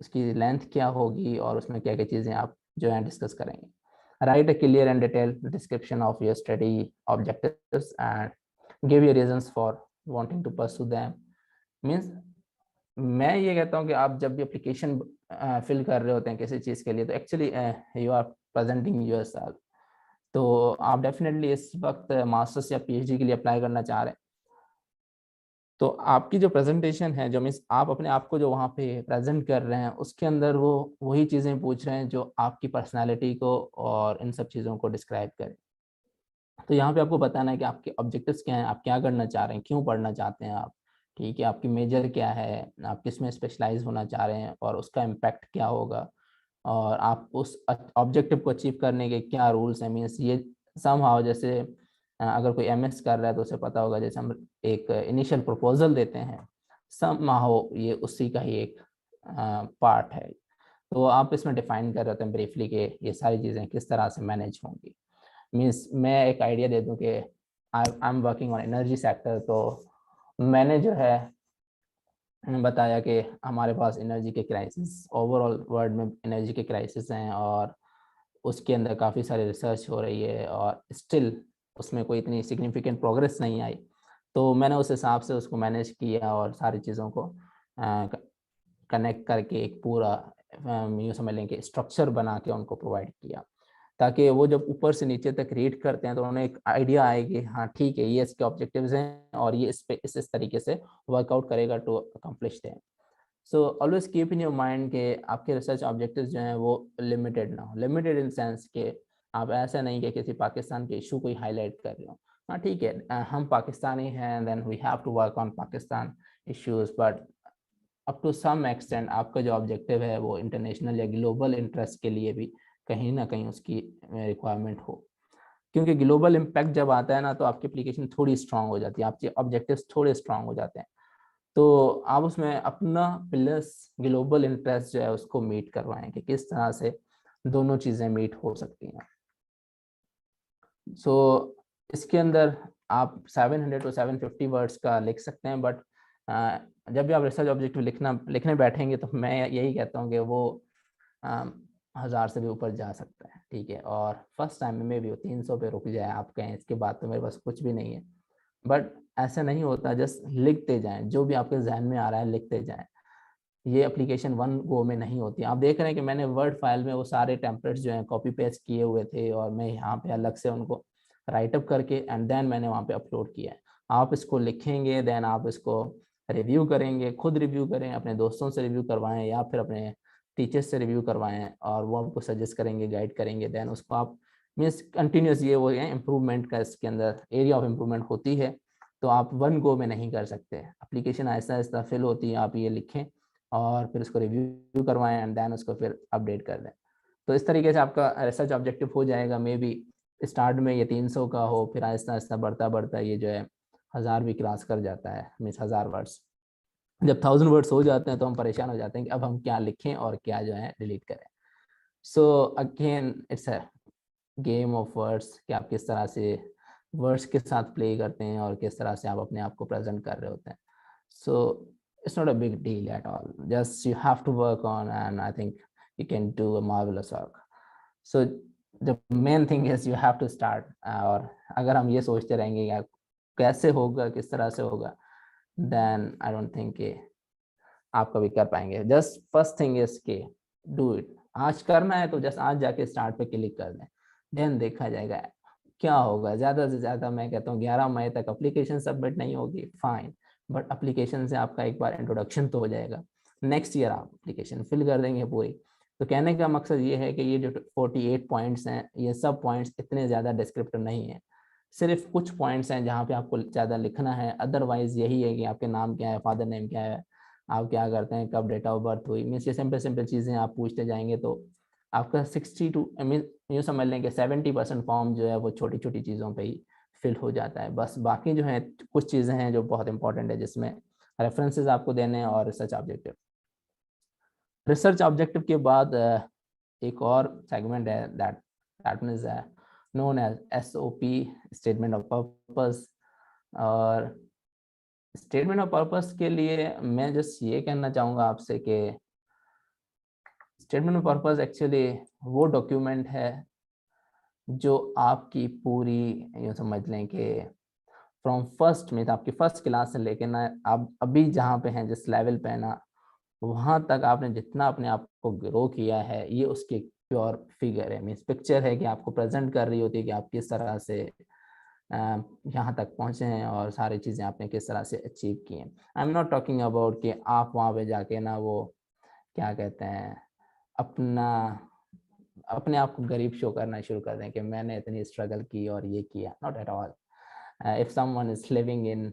उसकी लेंथ क्या होगी, और उसमें क्या क्या चीज़ें आप जो है डिस्कस करेंगे। Write a clear and detailed description of your study objectives and give your reasons for wanting to pursue them. Means मैं ये कहता हूँ कि आप जब भी एप्लीकेशन फिल कर रहे होते हैं किसी चीज़ के लिए, तो actually you are presenting yourself. तो आप डेफिनेटली इस वक्त मास्टर्स या पीएचडी के लिए अप्लाई करना चाह रहे हैं, तो आपकी जो प्रेजेंटेशन है, जो मीन्स आप अपने आप को जो वहाँ पे प्रेजेंट कर रहे हैं, उसके अंदर वो वही चीज़ें पूछ रहे हैं जो आपकी पर्सनैलिटी को और इन सब चीज़ों को डिस्क्राइब करें। तो यहाँ पे आपको बताना है कि आपके ऑब्जेक्टिव्स क्या हैं, आप क्या करना चाह रहे हैं, क्यों पढ़ना चाहते हैं आप, ठीक है, आपकी मेजर क्या है, आप किस में स्पेशलाइज होना चाह रहे हैं और उसका इम्पैक्ट क्या होगा, और आप उस ऑब्जेक्टिव को अचीव करने के क्या रूल्स हैं। मीन्स ये समहाउ जैसे अगर कोई एमएस कर रहा है तो उसे पता होगा, जैसे हम एक इनिशियल प्रपोजल देते हैं, समहाउ ये उसी का ही एक पार्ट है। तो आप इसमें डिफाइन कर रहे होते हैं ब्रीफली कि ये सारी चीज़ें किस तरह से मैनेज होंगी। मीन्स मैं एक आइडिया दे दूं कि I am working on energy sector, तो मैंने जो है बताया कि हमारे पास एनर्जी के क्राइसिस, ओवरऑल वर्ल्ड में एनर्जी के क्राइसिस हैं और उसके अंदर काफ़ी सारी रिसर्च हो रही है और स्टिल उसमें कोई इतनी सिग्निफिकेंट प्रोग्रेस नहीं आई। तो मैंने उस हिसाब से उसको मैनेज किया और सारी चीज़ों को कनेक्ट करके एक पूरा यूँ समझ लें कि स्ट्रक्चर बना के उनको प्रोवाइड किया, ताकि वो जब ऊपर से नीचे तक रीड करते हैं तो उन्हें एक आइडिया आए कि हाँ ठीक है, ये इसके ऑब्जेक्टिव्स हैं और ये इस पे इस तरीके से वर्कआउट करेगा to accomplish them. So always keep in your mind कि आपके रिसर्च ऑब्जेक्टिव्स जो हैं वो लिमिटेड ना हो। लिमिटेड इन सेंस के आप ऐसा नहीं कि किसी पाकिस्तान के इशू को ही हाईलाइट कर रहे हो। हाँ ठीक है, हम पाकिस्तानी हैं, then we have to work on Pakistan issues, but up to some extent आपका जो ऑब्जेक्टिव है वो इंटरनेशनल या ग्लोबल इंटरेस्ट के लिए भी कहीं ना कहीं उसकी रिक्वायरमेंट हो। क्योंकि ग्लोबल इम्पैक्ट जब आता है ना, तो आपकी एप्लीकेशन थोड़ी स्ट्रांग हो जाती है, आपके ऑब्जेक्टिव्स थोड़े स्ट्रांग हो जाते हैं, तो आप उसमें अपना प्लस ग्लोबल इंटरेस्ट जो है उसको मीट करवाएं कि किस तरह से दोनों चीज़ें मीट हो सकती हैं। सो इसके अंदर आप 700 to 750 वर्ड्स का लिख सकते हैं, बट जब भी आप रिसर्च ऑब्जेक्टिव लिखने बैठेंगे तो मैं यही कहता हूँ कि वो 1000 से भी ऊपर जा सकता है, ठीक है। और फर्स्ट टाइम में भी वो 300 पे रुक जाए, आप कहें इसके बाद तो मेरे पास कुछ भी नहीं है, बट ऐसा नहीं होता। जस्ट लिखते जाएं, जो भी आपके जहन में आ रहा है लिखते जाएं। ये एप्लीकेशन वन गो में नहीं होती। आप देख रहे हैं कि मैंने वर्ड फाइल में वो सारे टेम्पलेट्स जो हैं कॉपी पेस्ट किए हुए थे और मैं यहाँ पे अलग से उनको राइटअप करके एंड देन मैंने वहाँ पे अपलोड किया है। आप इसको लिखेंगे, देन आप इसको रिव्यू करेंगे, खुद रिव्यू करें, अपने दोस्तों से रिव्यू करवाएं या फिर अपने टीचर्स से रिव्यू करवाएं और वो आपको सजेस्ट करेंगे, गाइड करेंगे, देन उसको आप मीन्स कंटिन्यूस ये वो है इम्प्रूवमेंट का इसके अंदर एरिया ऑफ इम्प्रूवमेंट होती है। तो आप वन गो में नहीं कर सकते, एप्लीकेशन आहिस्ता आहिस्ता फिल होती है। आप ये लिखें और फिर उसको रिव्यू करवाएं एंड देन उसको फिर अपडेट कर दें। तो इस तरीके से आपका रिसर्च ऑब्जेक्टिव हो जाएगा। मे बी स्टार्ट में ये 300 का हो, फिर आहिस्ता आहिस्ता बढ़ता बढ़ता ये जो है 1000 भी क्रॉस कर जाता है, मीन्स 1000 वर्ड्स। जब 1000 वर्ड्स हो जाते हैं तो हम परेशान हो जाते हैं कि अब हम क्या लिखें और क्या जो है डिलीट करें। So again it's a game of words कि आप किस तरह से वर्ड्स के साथ प्ले करते हैं और किस तरह से आप अपने आप को प्रेजेंट कर रहे होते हैं। सो it's not a big deal at all. Just you have to work on, and I think you can do a marvelous work. So the main thing is you have to start. और अगर हम ये सोचते रहेंगे या कैसे होगा, किस तरह से होगा, then I don't think कि आप कभी कर पाएंगे। जस्ट फर्स्ट थिंग इज के डू इट। आज करना है तो जस्ट आज जाके स्टार्ट पे क्लिक कर दें, देन देखा जाएगा क्या होगा। ज़्यादा से ज़्यादा मैं कहता हूँ 11 मई तक एप्लीकेशन सबमिट नहीं होगी, फाइन, बट एप्लीकेशन से आपका एक बार इंट्रोडक्शन तो हो जाएगा। नेक्स्ट ईयर आप एप्लीकेशन फिल कर देंगे पूरी। तो कहने का मकसद ये है कि ये जो 48 पॉइंट्स हैं, ये सब पॉइंट्स इतने ज़्यादा डिस्क्रिप्टिव नहीं है, सिर्फ कुछ पॉइंट्स हैं जहाँ पे आपको ज़्यादा लिखना है। अदरवाइज यही है कि आपके नाम क्या है, फादर नेम क्या है, आप क्या करते हैं, कब डेट ऑफ बर्थ हुई, मीन्स ये सिंपल सिंपल चीज़ें आप पूछते जाएंगे तो आपका 60 टू मीन यूँ समझ लें कि 70% फॉर्म जो है वो छोटी छोटी चीज़ों पे ही फिल हो जाता है। बस बाकी जो है कुछ चीज़ें हैं जो बहुत इंपॉर्टेंट है, जिसमें रेफरेंसेस आपको देने हैं और रिसर्च ऑब्जेक्टिव। रिसर्च ऑब्जेक्टिव के बाद एक और सेगमेंट है that means known as SOP, statement of purpose. और स्टेटमेंट ऑफ पर्पस के लिए मैं जस्ट ये कहना चाहूँगा आपसे कि स्टेटमेंट ऑफ पर्पस एक्चुअली वो डॉक्यूमेंट है जो आपकी पूरी यूँ समझ लें कि फ्रॉम फर्स्ट में आपकी फर्स्ट क्लास से लेके ना आप अभी जहाँ पे हैं, जिस लेवल पे है ना, वहाँ तक आपने जितना अपने आप को ग्रो किया है, ये उसकी प्योर फिगर है, मीन्स पिक्चर है कि आपको प्रेजेंट कर रही होती है कि आप किस तरह से यहाँ तक पहुँचे हैं और सारी चीज़ें आपने किस तरह से अचीव की हैं। I am not talking about कि आप वहाँ पे जाके ना वो क्या कहते हैं, अपना अपने आप को गरीब शो करना शुरू कर दें कि मैंने इतनी स्ट्रगल की और ये किया। Not at all. If someone is living in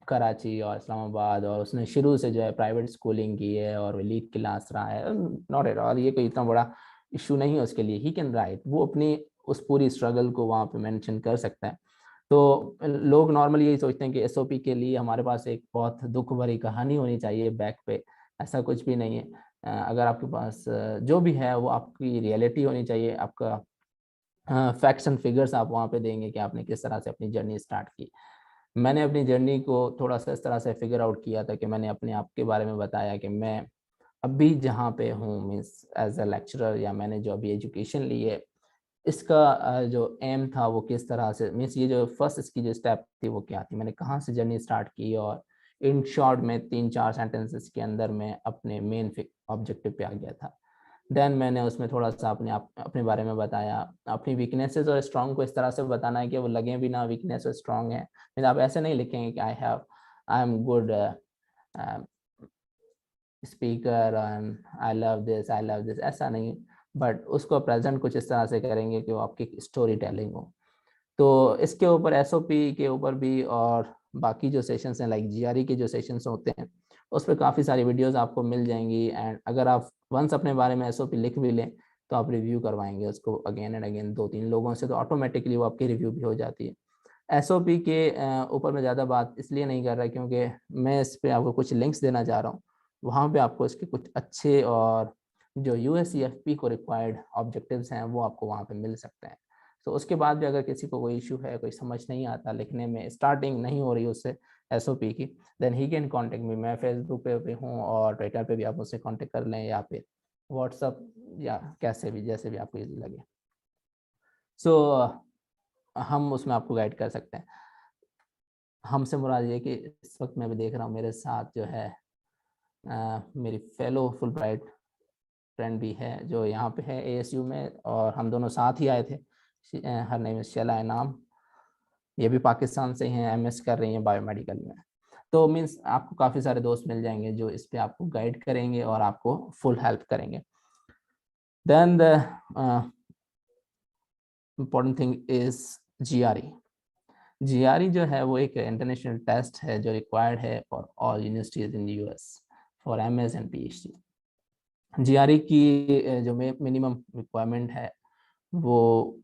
Karachi और इस्लामाबाद और उसने शुरू से जो है प्राइवेट स्कूलिंग की है और एलीट क्लास रहा है, नॉट एट ऑल, ये कोई इतना बड़ा इशू नहीं है उसके लिए। ही कैन राइट, वो अपनी उस पूरी स्ट्रगल को वहाँ पे मेंशन कर सकता है। तो लोग नॉर्मली यही सोचते हैं कि SOP के लिए हमारे पास एक बहुत दुख भरी कहानी होनी चाहिए बैक पे, ऐसा कुछ भी नहीं है। अगर आपके पास जो भी है वो आपकी रियलिटी होनी चाहिए, आपका फैक्ट्स एंड फिगर्स आप वहाँ पे देंगे कि आपने किस तरह से अपनी जर्नी स्टार्ट की। मैंने अपनी जर्नी को थोड़ा सा इस तरह से फिगर आउट किया था कि मैंने अपने आप के बारे में बताया कि मैं अभी जहाँ पे हूँ, मीन्स एज अ लेक्चरर, या मैंने जो अभी एजुकेशन ली है, इसका जो एम था वो किस तरह से, मीन्स ये जो फर्स्ट इसकी जो स्टेप थी वो क्या थी, मैंने कहाँ से जर्नी स्टार्ट की, और इन शॉर्ट में 3-4 सेंटेंसेस के अंदर मैं अपने मेन ऑब्जेक्टिव पे आ गया था। देन मैंने उसमें थोड़ा सा अपने बारे में बताया, अपनी वीकनेसेस और स्ट्रॉन्ग को इस तरह से बताना है कि वो लगे भी ना वीकनेस और स्ट्रॉन्ग है। मीन आप ऐसे नहीं लिखेंगे कि आई am good speaker and I love this, ऐसा नहीं, बट उसको प्रेजेंट कुछ इस तरह से करेंगे कि वो आपकी स्टोरी टेलिंग हो। तो इसके ऊपर SOP के ऊपर भी और बाकी जो सेशंस हैं लाइक GRE के जो सेशंस होते हैं उस पर काफ़ी सारी वीडियोस आपको मिल जाएंगी। एंड अगर आप वंस अपने बारे में SOP लिख भी लें तो आप रिव्यू करवाएंगे उसको अगेन एंड अगेन 2-3 लोगों से, तो ऑटोमेटिकली वो आपकी रिव्यू भी हो जाती है। SOP के ऊपर मैं ज़्यादा बात इसलिए नहीं कर रहा क्योंकि मैं इस पर आपको कुछ लिंक्स देना चाह रहा हूँ, वहाँ पे आपको इसके कुछ अच्छे और जो USCFP को रिक्वायर्ड ऑब्जेक्टिव्स हैं वो आपको वहाँ पे मिल सकते हैं। तो उसके बाद भी अगर किसी को कोई इशू है, कोई समझ नहीं आता लिखने में, स्टार्टिंग नहीं हो रही उससे SOP की, then he can contact me. मैं फेसबुक पे हूँ और ट्विटर पे भी आप मुझसे कॉन्टेक्ट कर लें, या फिर व्हाट्सअप, या कैसे भी जैसे भी आपको ईजी लगे। सो हम उसमें आपको गाइड कर सकते हैं। हमसे मुराद ये कि इस वक्त मैं भी देख रहा हूँ मेरे साथ जो है मेरी फेलो फुल ब्राइट फ्रेंड भी है जो यहाँ पे है ASU में, और हम दोनों साथ ही आए थे। हर नेम इज शैला नाम, ये भी पाकिस्तान से हैं, MS कर रही हैं बायोमेडिकल में। तो मीन्स आपको काफ़ी सारे दोस्त मिल जाएंगे जो इस पे आपको गाइड करेंगे और आपको फुल हेल्प करेंगे। Then the important thing is GRE। GRE जो है वो एक इंटरनेशनल टेस्ट है जो रिक्वायर्ड है for all universities in US for MS and PhD। GRE की जो मिनिमम रिक्वायरमेंट है वो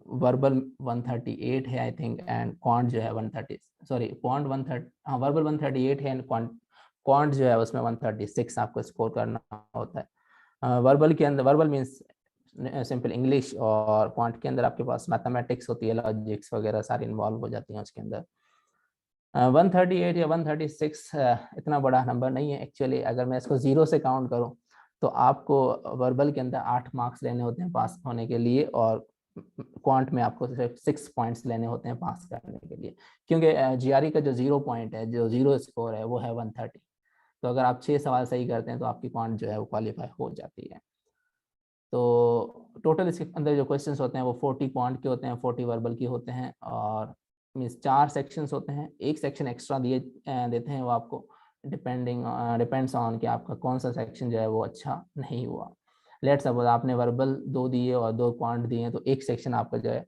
वर्बल 138 है आई थिंक, एंड क्वांट जो है 130, सॉरी क्वांट 130, हाँ वर्बल 138 है, एंड क्वांट जो है उसमें 136 आपको स्कोर करना होता है। वर्बल के अंदर, वर्बल मीन्स सिंपल इंग्लिश, और क्वांट के अंदर आपके पास मैथमेटिक्स होती है, लॉजिक्स वगैरह सारी इन्वॉल्व हो जाती हैं उसके अंदर। 138 या 136 इतना बड़ा नंबर नहीं है एक्चुअली। अगर मैं इसको 0 से काउंट करूं तो आपको वर्बल के अंदर 8 मार्क्स लेने होते हैं पास होने के लिए, और क्वांट में आपको सिर्फ 6 पॉइंट्स लेने होते हैं पास करने के लिए, क्योंकि GRE का जो 0 पॉइंट है, जो 0 स्कोर है, वो है 130। तो अगर आप 6 सवाल सही करते हैं तो आपकी क्वांट जो है वो क्वालिफाई हो जाती है। तो टोटल इसके अंदर जो क्वेश्चंस होते हैं वो 40 क्वांट के होते हैं, 40 वर्बल के होते हैं, और मीन्स 4 सेक्शंस होते हैं। एक सेक्शन एक्स्ट्रा देते हैं वो आपको, डिपेंड्स ऑन कि आपका कौन सा सेक्शन जो है वो अच्छा नहीं हुआ। लेट्स सपोज आपने वर्बल 2 दिए और 2 क्वांट दिए, तो एक सेक्शन आपका जो है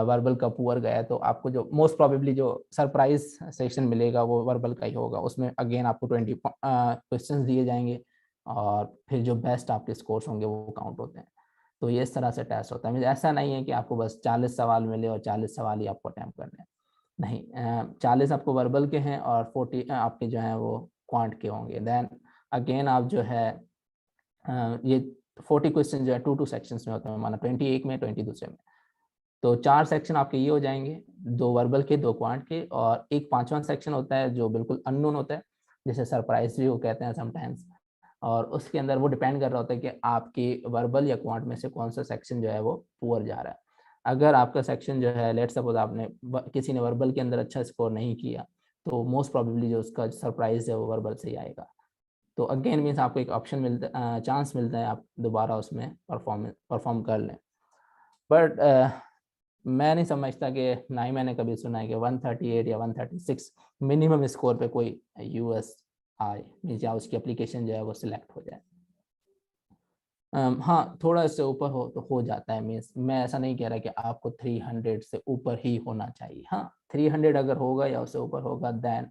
वर्बल का पुअर गया है, तो आपको जो मोस्ट प्रोबेबली जो सरप्राइज सेक्शन मिलेगा वो वर्बल का ही होगा। उसमें अगेन आपको 20 क्वेश्चंस दिए जाएंगे, और फिर जो बेस्ट आपके स्कोर्स होंगे वो काउंट होते हैं। तो ये इस तरह से टेस्ट होता है। ऐसा नहीं है कि आपको बस 40 सवाल मिले और 40 सवाल ही आपको अटैम्प्ट करने हैं, नहीं। 40 आपको वर्बल के हैं और 40 आपके जो हैं वो क्वांट के होंगे। देन अगेन आप जो है ये 40 क्वेश्चन जो है 2 सेक्शंस में होते हैं, माना 20 एक में, 20 दूसरे में। तो 4 सेक्शन आपके ये हो जाएंगे, 2 वर्बल के, 2 क्वांट के, और एक 5वां सेक्शन होता है जो बिल्कुल अननोन होता है, जैसे सरप्राइज भी वो कहते हैं समटाइम्स। और उसके अंदर वो डिपेंड कर रहा होता है कि आपकी वर्बल या क्वांट में से कौन सा सेक्शन जो है वो पुअर जा रहा है। अगर आपका सेक्शन जो है, लेट्स सपोज आपने किसी ने वर्बल के अंदर अच्छा स्कोर नहीं किया, तो मोस्ट प्रोबेबली जो उसका सरप्राइज है वो वर्बल से ही आएगा। तो अगेन मीन्स आपको एक ऑप्शन मिलता, चांस मिलता है आप दोबारा उसमें परफॉर्म कर लें। बट मैं नहीं समझता कि, ना ही मैंने कभी सुना है कि 138 या 136 मिनिमम स्कोर पे कोई US आए, या उसकी एप्लीकेशन जो है वो सिलेक्ट हो जाए। हाँ, थोड़ा इससे ऊपर हो तो हो जाता है। मीन्स मैं ऐसा नहीं कह रहा कि आपको 300 से ऊपर ही होना चाहिए। हाँ, 300 अगर होगा या उससे ऊपर होगा, देन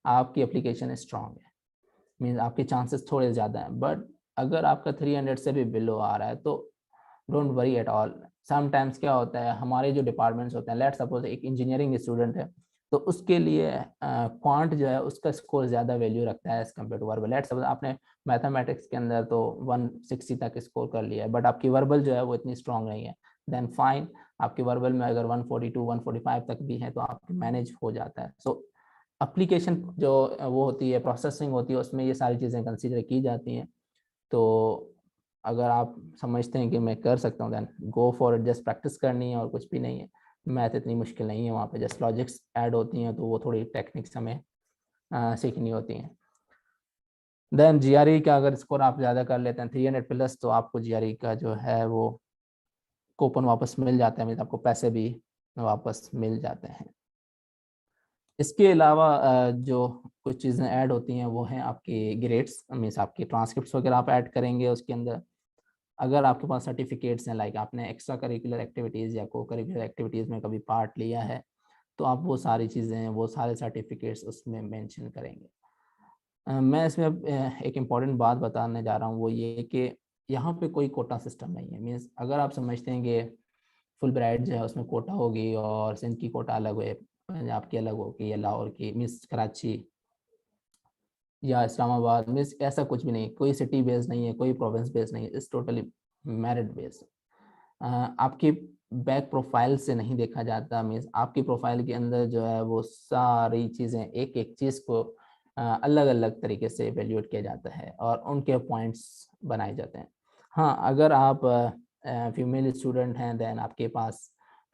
आपकी एप्लीकेशन स्ट्रांग है, मीन्स आपके चांसेस थोड़े ज़्यादा हैं। बट अगर आपका 300 से भी बिलो आ रहा है तो don't worry at all. Sometimes क्या होता है, हमारे जो डिपार्टमेंट्स होते हैं, लेट्स सपोज एक इंजीनियरिंग स्टूडेंट है, तो उसके लिए क्वांट जो है उसका स्कोर ज़्यादा वैल्यू रखता है as compare to verbal. Let's suppose आपने मैथमेटिक्स के अंदर तो 160 तक स्कोर कर लिया है, बट आपकी वर्बल जो है वो इतनी स्ट्रांग नहीं है, देन फाइन, आपकी वर्बल में अगर 142 145 तक भी है तो आप मैनेज हो जाता है। सो एप्लीकेशन जो वो होती है, प्रोसेसिंग होती है, उसमें ये सारी चीज़ें कंसीडर की जाती हैं। तो अगर आप समझते हैं कि मैं कर सकता हूँ, then go for it. Just practice करनी है और कुछ भी नहीं है। मैथ इतनी मुश्किल नहीं है, वहाँ पे जस्ट लॉजिक्स ऐड होती हैं, तो वो थोड़ी टेक्निक्स हमें सीखनी होती हैं। देन GRE का अगर स्कोर आप ज़्यादा कर लेते हैं 300 प्लस, तो आपको GRE का जो है वो कूपन वापस मिल जाता है, मीन्स आपको पैसे भी वापस मिल जाते हैं। इसके अलावा जो कुछ चीज़ें ऐड होती हैं वो हैं आपकी ग्रेड्स, मीन्स आपकी ट्रांसक्रिप्ट्स वगैरह आप ऐड करेंगे उसके अंदर। अगर आपके पास सर्टिफिकेट्स हैं, लाइक आपने एक्स्ट्रा करिकुलर एक्टिविटीज़ या को करिकुलर एक्टिविटीज़ में कभी पार्ट लिया है, तो आप वो सारी चीज़ें, वो सारे सर्टिफिकेट्स उसमें मेंशन करेंगे। मैं इसमें अब एक इम्पॉर्टेंट बात बताने जा रहा हूँ, वो ये कि यहाँ पे कोई कोटा सिस्टम नहीं है। मीन्स अगर आप समझते हैं कि फुल ब्राइट जो है उसमें कोटा होगी और सिंध की कोटा अलग है, पंजाब की अलग होगी, या लाहौर की, मीन्स कराची या इस्लामाबाद, मीन्स ऐसा कुछ भी नहीं, कोई सिटी बेस्ड नहीं है, कोई प्रोविंस बेस्ड नहीं है, इस टोटली मेरिट बेस्ड। आपकी बैक प्रोफाइल से नहीं देखा जाता, मीन्स आपकी प्रोफाइल के अंदर जो है वो सारी चीज़ें, एक एक चीज़ को अलग अलग तरीके से एवेल्यूएट किया जाता है और उनके पॉइंट्स बनाए जाते हैं। हाँ, अगर आप फीमेल स्टूडेंट हैं, देन आपके पास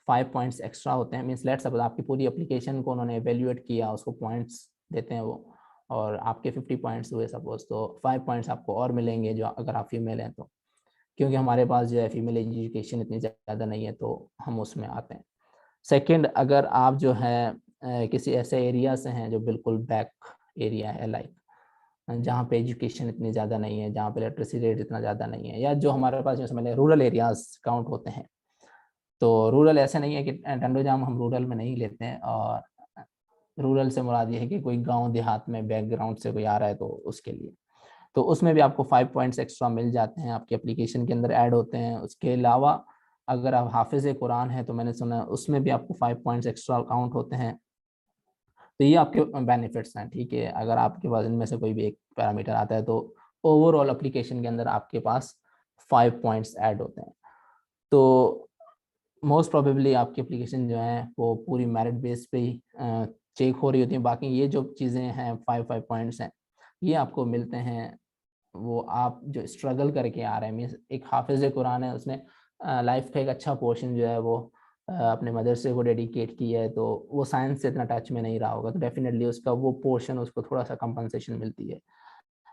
5 पॉइंट्स एक्स्ट्रा होते हैं। मीन्स लेट्स सपोज आपकी पूरी एप्लीकेशन को उन्होंने एवेल्यूएट किया, उसको पॉइंट्स देते हैं वो, और आपके 50 पॉइंट्स हुए सपोज, तो 5 पॉइंट्स आपको और मिलेंगे जो अगर आप फीमेल हैं तो, क्योंकि हमारे पास जो है फीमेल एजुकेशन इतनी ज़्यादा नहीं है तो हम उसमें आते हैं। सेकंड, अगर आप जो है किसी ऐसे एरिया से हैं जो बिल्कुल बैक एरिया है, लाइक जहाँ पे एजुकेशन इतनी ज़्यादा नहीं है, जहाँ पे लिटरेसी रेट इतना ज़्यादा नहीं है, या जो हमारे पास जो समझ लें रूरल एरियाज काउंट होते हैं, तो रूरल ऐसे नहीं है कि टंडोजाम हम रूरल में नहीं लेते हैं, और रूरल से मुराद ये है कि कोई गांव देहात में बैकग्राउंड से कोई आ रहा है तो उसके लिए, तो उसमें भी आपको 5 पॉइंट्स एक्स्ट्रा मिल जाते हैं, आपके एप्लीकेशन के अंदर ऐड होते हैं। उसके अलावा अगर आप हाफिज कुरान है तो मैंने सुना उसमें भी आपको 5 पॉइंट्स एक्स्ट्रा काउंट होते हैं। तो ये आपके बेनिफिट्स हैं, ठीक है। अगर आपके पास इनमें से कोई भी एक पैरामीटर आता है तो ओवरऑल एप्लीकेशन के अंदर आपके पास 5 पॉइंट्स ऐड होते हैं। तो मोस्ट प्रोबेबली आपकी एप्लीकेशन जो है वो पूरी मेरिट बेस पे ही चेक हो रही होती है। बाकी ये जो चीज़ें हैं 5 पॉइंट्स हैं, ये आपको मिलते हैं वो आप जो स्ट्रगल करके आ रहे हैं। मीन्स एक हाफिज कुरान है, उसने लाइफ का एक अच्छा पोर्शन जो है वो अपने मदरसे को डेडिकेट किया है, तो वो साइंस से इतना टच में नहीं रहा होगा, तो डेफिनेटली उसका वो पोर्शन उसको थोड़ा सा कंपनसेशन मिलती है।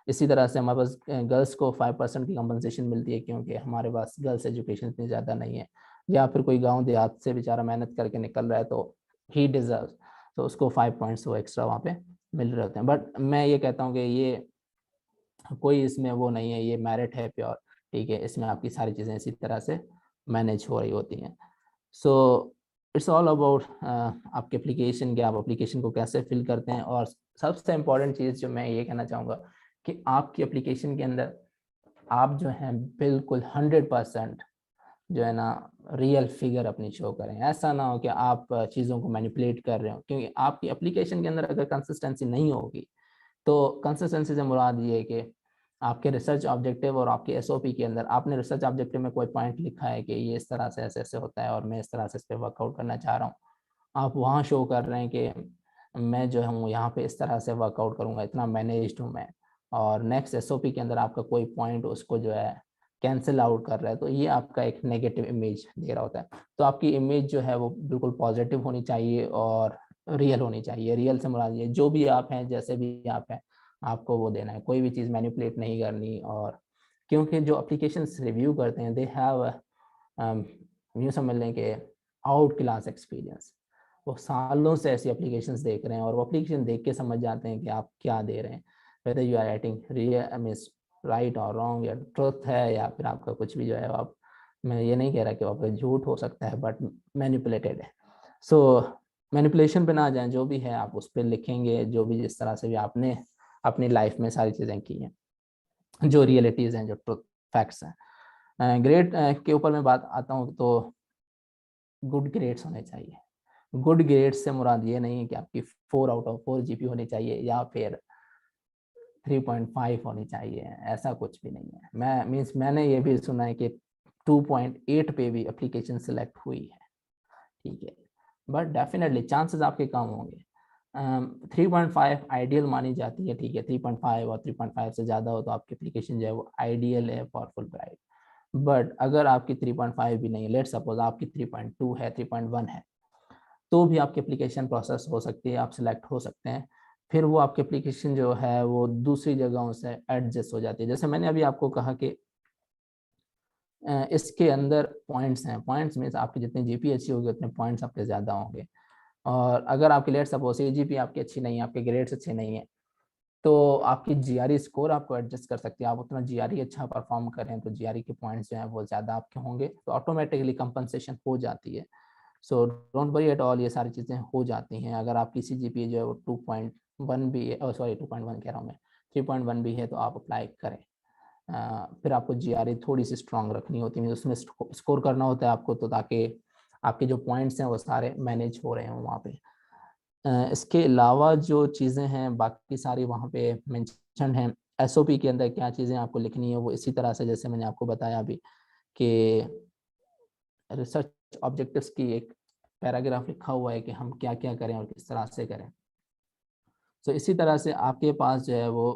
इसी तरह से हमारे पास गर्ल्स को 5% की कंपनसेशन मिलती है, क्योंकि हमारे पास गर्ल्स एजुकेशन इतनी ज़्यादा नहीं है, या फिर कोई गांव देहात से बेचारा मेहनत करके निकल रहा है तो ही डिजर्व, तो उसको 5 पॉइंट्स वो एक्स्ट्रा वहाँ पे मिल रहे होते हैं। बट मैं ये कहता हूँ कि ये कोई इसमें वो नहीं है, ये मेरिट है प्योर, ठीक है। इसमें आपकी सारी चीज़ें इसी तरह से मैनेज हो रही होती हैं। सो इट्स ऑल अबाउट आपके एप्लीकेशन के, आप एप्लीकेशन को कैसे फिल करते हैं। और सबसे इम्पॉर्टेंट चीज़ जो मैं ये कहना चाहूँगा कि आपकी एप्लीकेशन के अंदर आप जो हैं बिल्कुल 100% जो है ना रियल फिगर अपनी शो करें। ऐसा ना हो कि आप चीज़ों को मैनिपुलेट कर रहे हो, क्योंकि आपकी एप्लीकेशन के अंदर अगर कंसिस्टेंसी नहीं होगी, तो कंसिस्टेंसी से मुराद ये है कि आपके रिसर्च ऑब्जेक्टिव और आपके एसओपी के अंदर आपने रिसर्च ऑब्जेक्टिव में कोई पॉइंट लिखा है कि ये इस तरह से ऐसे ऐसे होता है और मैं इस तरह से इस पर वर्कआउट करना चाह रहा हूँ, आप वहाँ शो कर रहे हैं कि मैं जो हूँ यहाँ पे इस तरह से वर्कआउट करूँगा, इतना मैनेज्ड हूँ मैं, और नेक्स्ट एसओपी के अंदर आपका कोई पॉइंट उसको जो है कैंसिल आउट कर रहा है, तो ये आपका एक नेगेटिव इमेज दे रहा होता है। तो आपकी इमेज जो है वो बिल्कुल पॉजिटिव होनी चाहिए और रियल होनी चाहिए। रियल से मुराद ये जो भी आप हैं, जैसे भी आप हैं, आपको वो देना है, कोई भी चीज़ मैनिपुलेट नहीं करनी। और क्योंकि जो एप्लीकेशन रिव्यू करते हैं दे हैव यूँ समझ लें कि आउट क्लास एक्सपीरियंस, वो सालों से ऐसी एप्लीकेशंस देख रहे हैं और वो एप्लीकेशन देख के समझ जाते हैं कि आप क्या दे रहे हैं, whether you are writing real means right और रॉन्ग, या ट्रुथ है, या फिर आपका कुछ भी जो है आप, मैं ये नहीं कह रहा कि आपका झूठ हो सकता है, बट मैनिपुलेटेड है। सो मैनिपुलेशन पे ना जाएं, जो भी है आप उस पर लिखेंगे, जो भी जिस तरह से भी आपने अपनी लाइफ में सारी चीज़ें की हैं, जो रियलिटीज़ हैं, जो ट्रुथ फैक्ट्स हैं। ग्रेड के ऊपर मैं बात आता हूँ तो गुड ग्रेड्स होने चाहिए। गुड ग्रेड्स से मुराद ये नहीं है कि आपकी 4/4 जीपी होनी चाहिए या फिर 3.5 होनी चाहिए, ऐसा कुछ भी नहीं है। मैं मीन्स मैंने ये भी सुना है कि 2.8 पे भी एप्लीकेशन सिलेक्ट हुई है, ठीक है, बट डेफिनेटली चांसेस आपके कम होंगे। 3.5 आइडियल मानी जाती है, ठीक है, 3.5 और 3.5 से ज़्यादा हो तो आपकी एप्लीकेशन जो है वो आइडियल है फॉर फुलब्राइट। बट अगर आपकी 3.5 भी नहीं है, लेट सपोज आपकी 3.2 है, 3.1 है, तो भी आपकी एप्लीकेशन प्रोसेस हो सकती है, आप सिलेक्ट हो सकते हैं। फिर वो आपकी एप्लीकेशन जो है वो दूसरी जगहों से एडजस्ट हो जाती है। जैसे मैंने अभी आपको कहा कि इसके अंदर पॉइंट्स हैं, पॉइंट्स मीन्स आपकी जितनी जीपी अच्छी होगी उतने पॉइंट्स आपके ज़्यादा होंगे। और अगर आपकी लेट सपोज जीपी आपकी अच्छी नहीं है, आपके ग्रेड्स अच्छे नहीं है, तो आपकी जीआरई स्कोर आपको एडजस्ट कर सकती है। आप उतना जीआरई अच्छा परफॉर्म करें तो जीआरई के पॉइंट्स जो हैं वो ज़्यादा आपके होंगे, तो ऑटोमेटिकली कंपनसेशन हो जाती है। So don't worry at all, ये सारी चीज़ें हो जाती हैं। अगर आपकी सीजीपीए जो है वो 2.1 भी है, सॉरी 2.1 कह रहा हूँ मैं, 3.1 भी है, तो आप अप्लाई करें। फिर आपको जीआरई थोड़ी सी स्ट्रांग रखनी होती है, उसमें स्कोर करना होता है आपको, तो ताकि आपके जो पॉइंट्स हैं वो सारे मैनेज हो रहे हों वहाँ पे। इसके अलावा जो चीज़ें हैं बाकी सारी वहाँ पे मेंशन हैं। एसओपी के अंदर क्या चीज़ें आपको लिखनी है वो इसी तरह से जैसे मैंने आपको बताया अभी कि रिसर्च ऑब्जेक्टिव्स की एक पैराग्राफ लिखा हुआ है कि हम क्या क्या करें और किस तरह से करें। तो इसी तरह से आपके पास जो है वो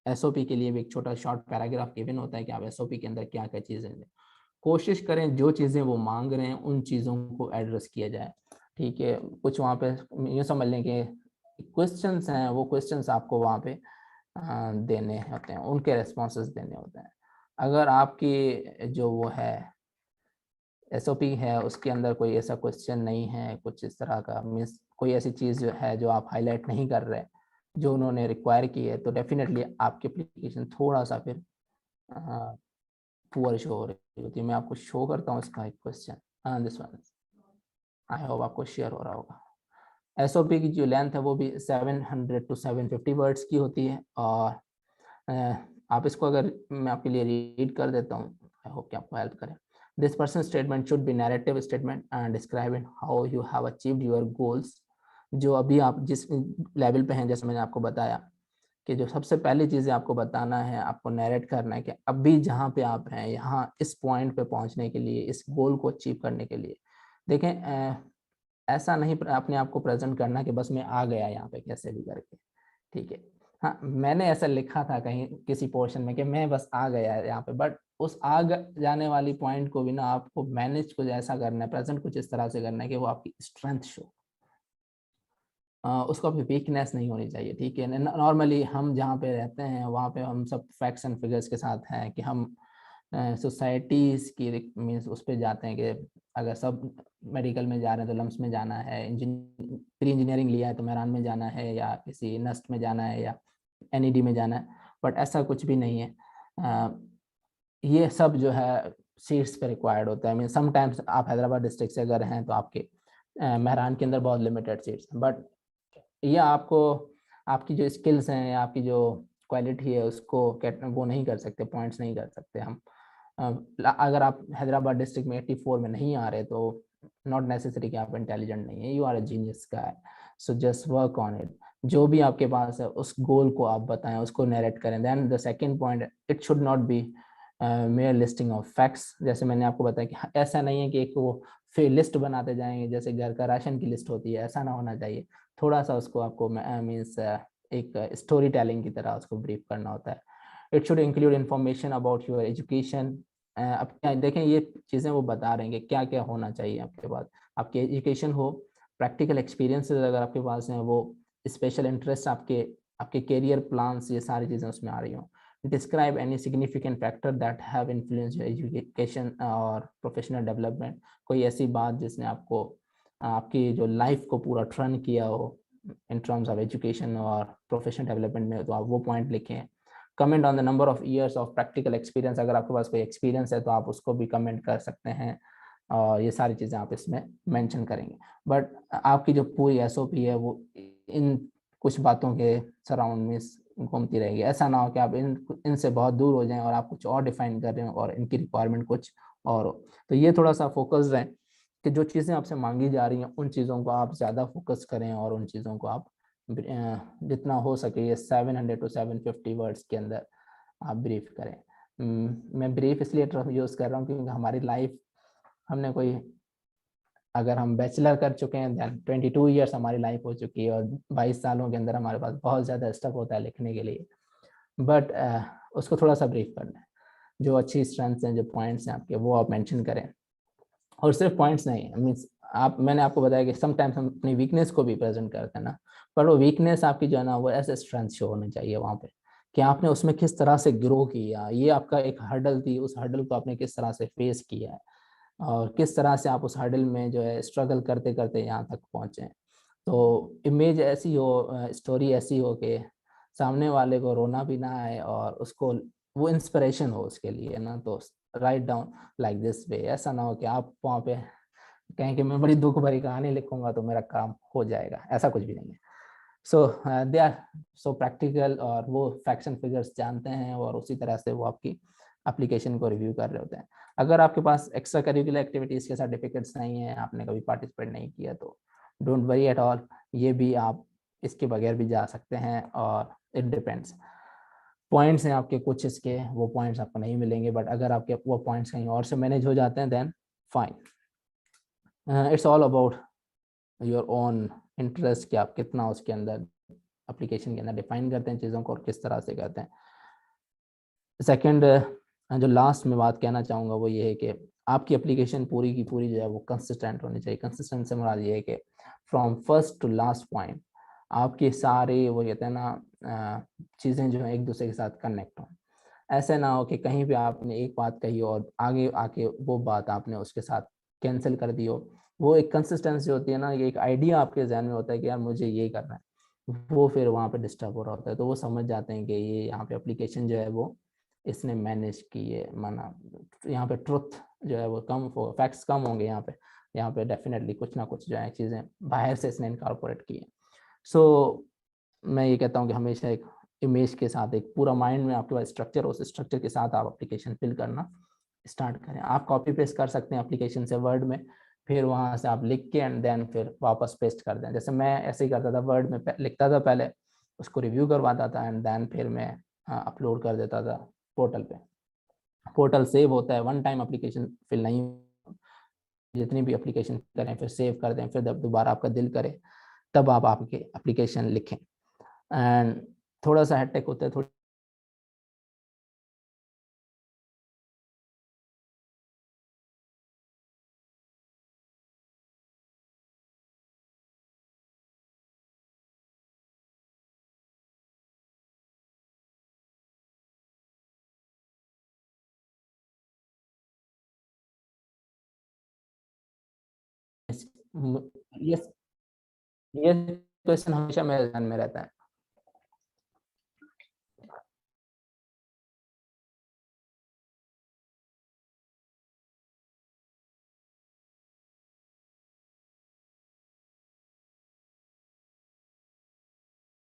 एसओपी के लिए भी एक छोटा शॉर्ट पैराग्राफ गिवन होता है कि आप एसओपी के अंदर क्या क्या चीज़ें दें। कोशिश करें जो चीज़ें वो मांग रहे हैं उन चीज़ों को एड्रेस किया जाए, ठीक है। कुछ वहाँ पे यूँ समझ लें कि क्वेश्चंस हैं वो क्वेश्चंस आपको वहाँ पे देने होते हैं, उनके रेस्पॉन्सेस देने होते हैं। अगर आपकी जो वो है एसओपी है उसके अंदर कोई ऐसा क्वेश्चन नहीं है कुछ इस तरह का, मीन्स कोई ऐसी चीज़ जो है जो आप हाईलाइट नहीं कर रहे जो उन्होंने रिक्वायर की है, तो डेफिनेटली आपकी एप्लीकेशन थोड़ा सा फिर पुअर शो हो रही होती है। मैं आपको शो करता हूँ इसका एक question, this one, I hope आपको शेयर हो रहा होगा। एसओपी की जो लेंथ है वो भी 700 to 750 वर्ड्स की होती है, और आप इसको अगर मैं आपके लिए रीड कर देता हूँ, आई होप कि आपको हेल्प करे। This person statement should be narrative statement and describing how you have achieved your goals. जो अभी आप जिस लेवल पे हैं, जैसे मैंने आपको बताया कि जो सबसे पहली चीज़ें आपको बताना है, आपको नैरेट करना है कि अभी जहाँ पे आप हैं, यहाँ इस पॉइंट पे पहुँचने के लिए, इस गोल को अचीव करने के लिए, देखें ऐसा नहीं अपने आप को प्रेजेंट करना कि बस मैं आ गया यहाँ पे कैसे भी करके, ठीक है। हाँ, मैंने ऐसा लिखा था कहीं किसी पोर्शन में कि मैं बस आ गया यहाँ पे, बट उस जाने वाली पॉइंट को भी ना आपको मैनेज कुछ ऐसा करना है, प्रेजेंट कुछ इस तरह से करना है कि वो आपकी स्ट्रेंथ शो, उसको भी वीकनेस नहीं होनी चाहिए, ठीक है। नॉर्मली हम जहाँ पे रहते हैं वहाँ पे हम सब फैक्ट्स एंड फिगर्स के साथ हैं कि हम सोसाइटीज़ की मीन्स उस पर जाते हैं कि अगर सब मेडिकल में जा रहे हैं तो लम्स में जाना है, प्री इंजीनियरिंग लिया है तो मेहरान में जाना है, या किसी नस्ट में जाना है, या एनईडी में जाना है, बट ऐसा कुछ भी नहीं है। ये सब जो है सीट्स पे रिक्वायर्ड होता है। मीन समटाइम्स आप हैदराबाद डिस्ट्रिक्ट से अगर हैं तो आपके मेहरान के अंदर बहुत लिमिटेड सीट्स हैं, बट ये आपको आपकी जो स्किल्स हैं या आपकी जो क्वालिटी है उसको वो नहीं कर सकते, पॉइंट्स नहीं कर सकते हम। अगर आप हैदराबाद डिस्ट्रिक्ट में 84 में नहीं आ रहे तो नॉट नेसेसरी कि आप इंटेलिजेंट नहीं है, you are a genius guy, so just work on it. जो भी आपके पास है उस गोल को आप बताएं, उसको नरेट करें। Then the second point, it should not be mere listing of facts. जैसे मैंने आपको बताया कि ऐसा नहीं है कि एक वो फिर लिस्ट बनाते जाएंगे जैसे घर का राशन की लिस्ट होती है, ऐसा ना होना चाहिए। थोड़ा सा उसको आपको मीन्स एक स्टोरी टेलिंग की तरह उसको ब्रीफ करना होता है। It should include information about your education. अब देखें ये चीज़ें वो बता रहे हैं कि क्या क्या होना चाहिए आपके पास, आपकी एजुकेशन हो, प्रैक्टिकल एक्सपीरियंसेस अगर आपके पास हैं, वो स्पेशल इंटरेस्ट आपके आपके करियर प्लान्स, ये सारी चीज़ें उसमें आ रही हों। Describe any significant factor that have influence your education और प्रोफेशनल डेवलपमेंट। कोई ऐसी बात जिसने आपको आपकी जो लाइफ को पूरा टर्न किया हो इन टर्म्स ऑफ एजुकेशन और प्रोफेशनल डेवलपमेंट में, तो आप वो पॉइंट लिखें। Comment on the number of years of practical experience, अगर आपके पास कोई एक्सपीरियंस है तो आप उसको भी कमेंट कर सकते हैं, और ये सारी चीज़ें आप इसमें मेंशन करेंगे। बट आपकी जो पूरी एसओपी है वो इन कुछ बातों के सराउंड में घूमती रहेगी। ऐसा ना हो कि आप इनसे बहुत दूर हो जाएं और आप कुछ और डिफाइन कर रहे हो और इनकी रिक्वायरमेंट कुछ और हो। तो ये थोड़ा सा फोकस रहें कि जो चीज़ें आपसे मांगी जा रही हैं उन चीज़ों को आप ज़्यादा फोकस करें, और उन चीज़ों को आप जितना हो सके ये 700 to 750 वर्ड्स के अंदर आप ब्रीफ करें। मैं ब्रीफ इसलिए टर्म यूज़ कर रहा हूँ क्योंकि हमारी लाइफ, हमने कोई अगर हम बैचलर कर चुके हैं देन 22 ईयर्स हमारी लाइफ हो चुकी है, और 22 सालों के अंदर हमारे पास बहुत ज़्यादा स्टफ होता है लिखने के लिए, बट उसको थोड़ा सा ब्रीफ करना है। जो अच्छी स्ट्रेंथ्स हैं, जो पॉइंट्स हैं आपके, वो आप मेंशन करें। और सिर्फ पॉइंट्स नहीं, मीन्स मैंने आपको बताया कि समटाइम्स हम अपनी वीकनेस को भी प्रेजेंट करते हैं ना, पर वो वीकनेस आपकी जो है ना वो ऐसे स्ट्रेंथ शो होनी चाहिए वहाँ पे कि आपने उसमें किस तरह से ग्रो किया, ये आपका एक हर्डल थी, उस हर्डल को आपने किस तरह से फेस किया है, और किस तरह से आप उस हर्डल में जो है स्ट्रगल करते करते यहाँ तक पहुँचे। तो इमेज ऐसी हो, स्टोरी ऐसी हो कि सामने वाले को रोना भी ना आए और उसको वो इंस्पिरेशन हो उसके लिए ना। तो write down like this way, ऐसा ना हो कि आप वहाँ पे कहें कि मैं बड़ी दुख भरी कहानी लिखूंगा तो मेरा काम हो जाएगा, ऐसा कुछ भी नहीं है। सो दे आर सो प्रैक्टिकल, और वो फैक्ट्स एंड फिगर्स जानते हैं और उसी तरह से वो आपकी एप्लीकेशन को रिव्यू कर रहे होते हैं। अगर आपके पास एक्स्ट्रा करिकुलर एक्टिविटीज़ के सर्टिफिकेट्स नहीं है, आपने कभी पार्टिसिपेट नहीं किया, तो डोंट वरी एट ऑल, ये भी आप इसके बगैर भी जा सकते हैं, और इट डिपेंड्स। पॉइंट्स हैं आपके कुछ इसके, वो पॉइंट्स आपको नहीं मिलेंगे, बट अगर आपके वो पॉइंट्स कहीं और से मैनेज हो जाते हैं then fine. It's all about your own interest कि आप कितना उसके अंदर एप्लीकेशन के अंदर डिफाइन करते हैं चीज़ों को और किस तरह से करते हैं। सेकंड, जो लास्ट में बात कहना चाहूँगा वो ये है कि आपकी एप्लीकेशन पूरी की पूरी जो है वो कंसिस्टेंट होनी चाहिए। कंसिस्टेंट से मुराद ये है कि from first to last point आपके सारे वो कहते हैं ना चीज़ें जो है एक दूसरे के साथ कनेक्ट हों। ऐसे ना हो कि कहीं भी आपने एक बात कही और आगे आके वो बात आपने उसके साथ कैंसिल कर दी हो। वो एक कंसिस्टेंसी होती है ना, ये एक आइडिया आपके ज़हन में होता है कि यार मुझे ये करना है, वो फिर वहाँ पे डिस्टर्ब हो रहा होता है। तो वो समझ जाते हैं कि ये यहाँ पे एप्लीकेशन जो है वो इसने मैनेज की है, माना यहाँ पे ट्रुथ जो है वो कम हो, फैक्ट्स कम होंगे यहाँ पे डेफिनेटली कुछ ना कुछ जो है चीज़ें बाहर से इसने इनकॉर्पोरेट की है। सो मैं ये कहता हूँ कि हमेशा एक इमेज के साथ एक पूरा माइंड में आपके पास स्ट्रक्चर हो, उस स्ट्रक्चर के साथ आप एप्लीकेशन फिल करना स्टार्ट करें। आप कॉपी पेस्ट कर सकते हैं एप्लीकेशन से वर्ड में, फिर वहाँ से आप लिख के एंड देन फिर वापस पेस्ट कर दें। जैसे मैं ऐसे ही करता था, वर्ड में लिखता था पहले, उसको रिव्यू करवाता था एंड देन फिर मैं अपलोड कर देता था पोर्टल पे। पोर्टल सेव होता है, वन टाइम एप्लीकेशन फिल नहीं, जितनी भी एप्लीकेशन करें फिर सेव कर दें, फिर जब दोबारा आपका दिल करे तब आप आपके एप्लीकेशन लिखें। एंड थोड़ा सा हेडेक होता है, थोड़ी ये ये क्वेश्चन हमेशा मेरे ध्यान में रहता है।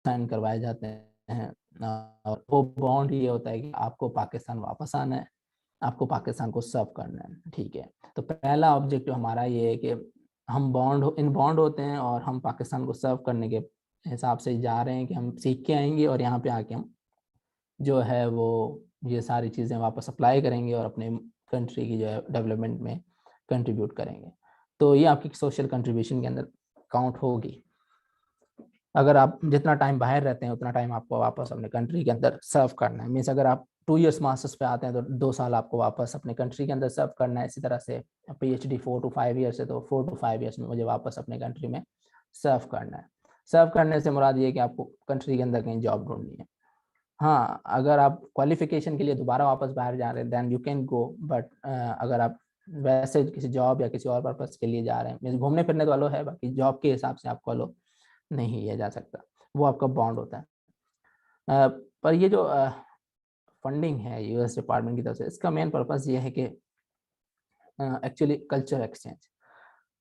साइन करवाए जाते हैं और वो बॉन्ड ये होता है कि आपको पाकिस्तान वापस आना है, आपको पाकिस्तान को सर्व करना है, ठीक है। तो पहला ऑब्जेक्टिव हमारा ये है कि हम इन बॉन्ड होते हैं और हम पाकिस्तान को सर्व करने के हिसाब से जा रहे हैं कि हम सीख के आएंगे और यहाँ पे आके हम जो है वो ये सारी चीज़ें वापस अप्लाई करेंगे और अपने कंट्री की जो है डेवलपमेंट में कंट्रीब्यूट करेंगे। तो ये आपकी सोशल कंट्रीब्यूशन के अंदर काउंट होगी। अगर आप जितना टाइम बाहर रहते हैं उतना टाइम आपको वापस अपने कंट्री के अंदर सर्व करना है। मीन्स अगर आप 2 इयर्स मास्टर्स पे आते हैं तो 2 साल आपको वापस अपने कंट्री के अंदर सर्व करना है। इसी तरह से PhD 4 to 5 ईयर्स है तो 4 to 5 ईयर्स में मुझे वापस अपने कंट्री में सर्व करना है। सर्व करने से मुराद ये कि आपको कंट्री के अंदर कहीं जॉब ढूंढनी है। हाँ, अगर आप क्वालिफिकेशन के लिए दोबारा वापस बाहर जा रहे हैं then you can go, but अगर आप वैसे किसी जॉब या किसी और पर्पस के लिए जा रहे हैं, मीन्स घूमने फिरने तो अलो है, बाकी जॉब के हिसाब से आपको अलो नहीं किया जा सकता, वो आपका बॉन्ड होता है। पर ये जो फंडिंग है यूएस डिपार्टमेंट की तरफ से, इसका मेन पर्पस ये है कि actually culture exchange.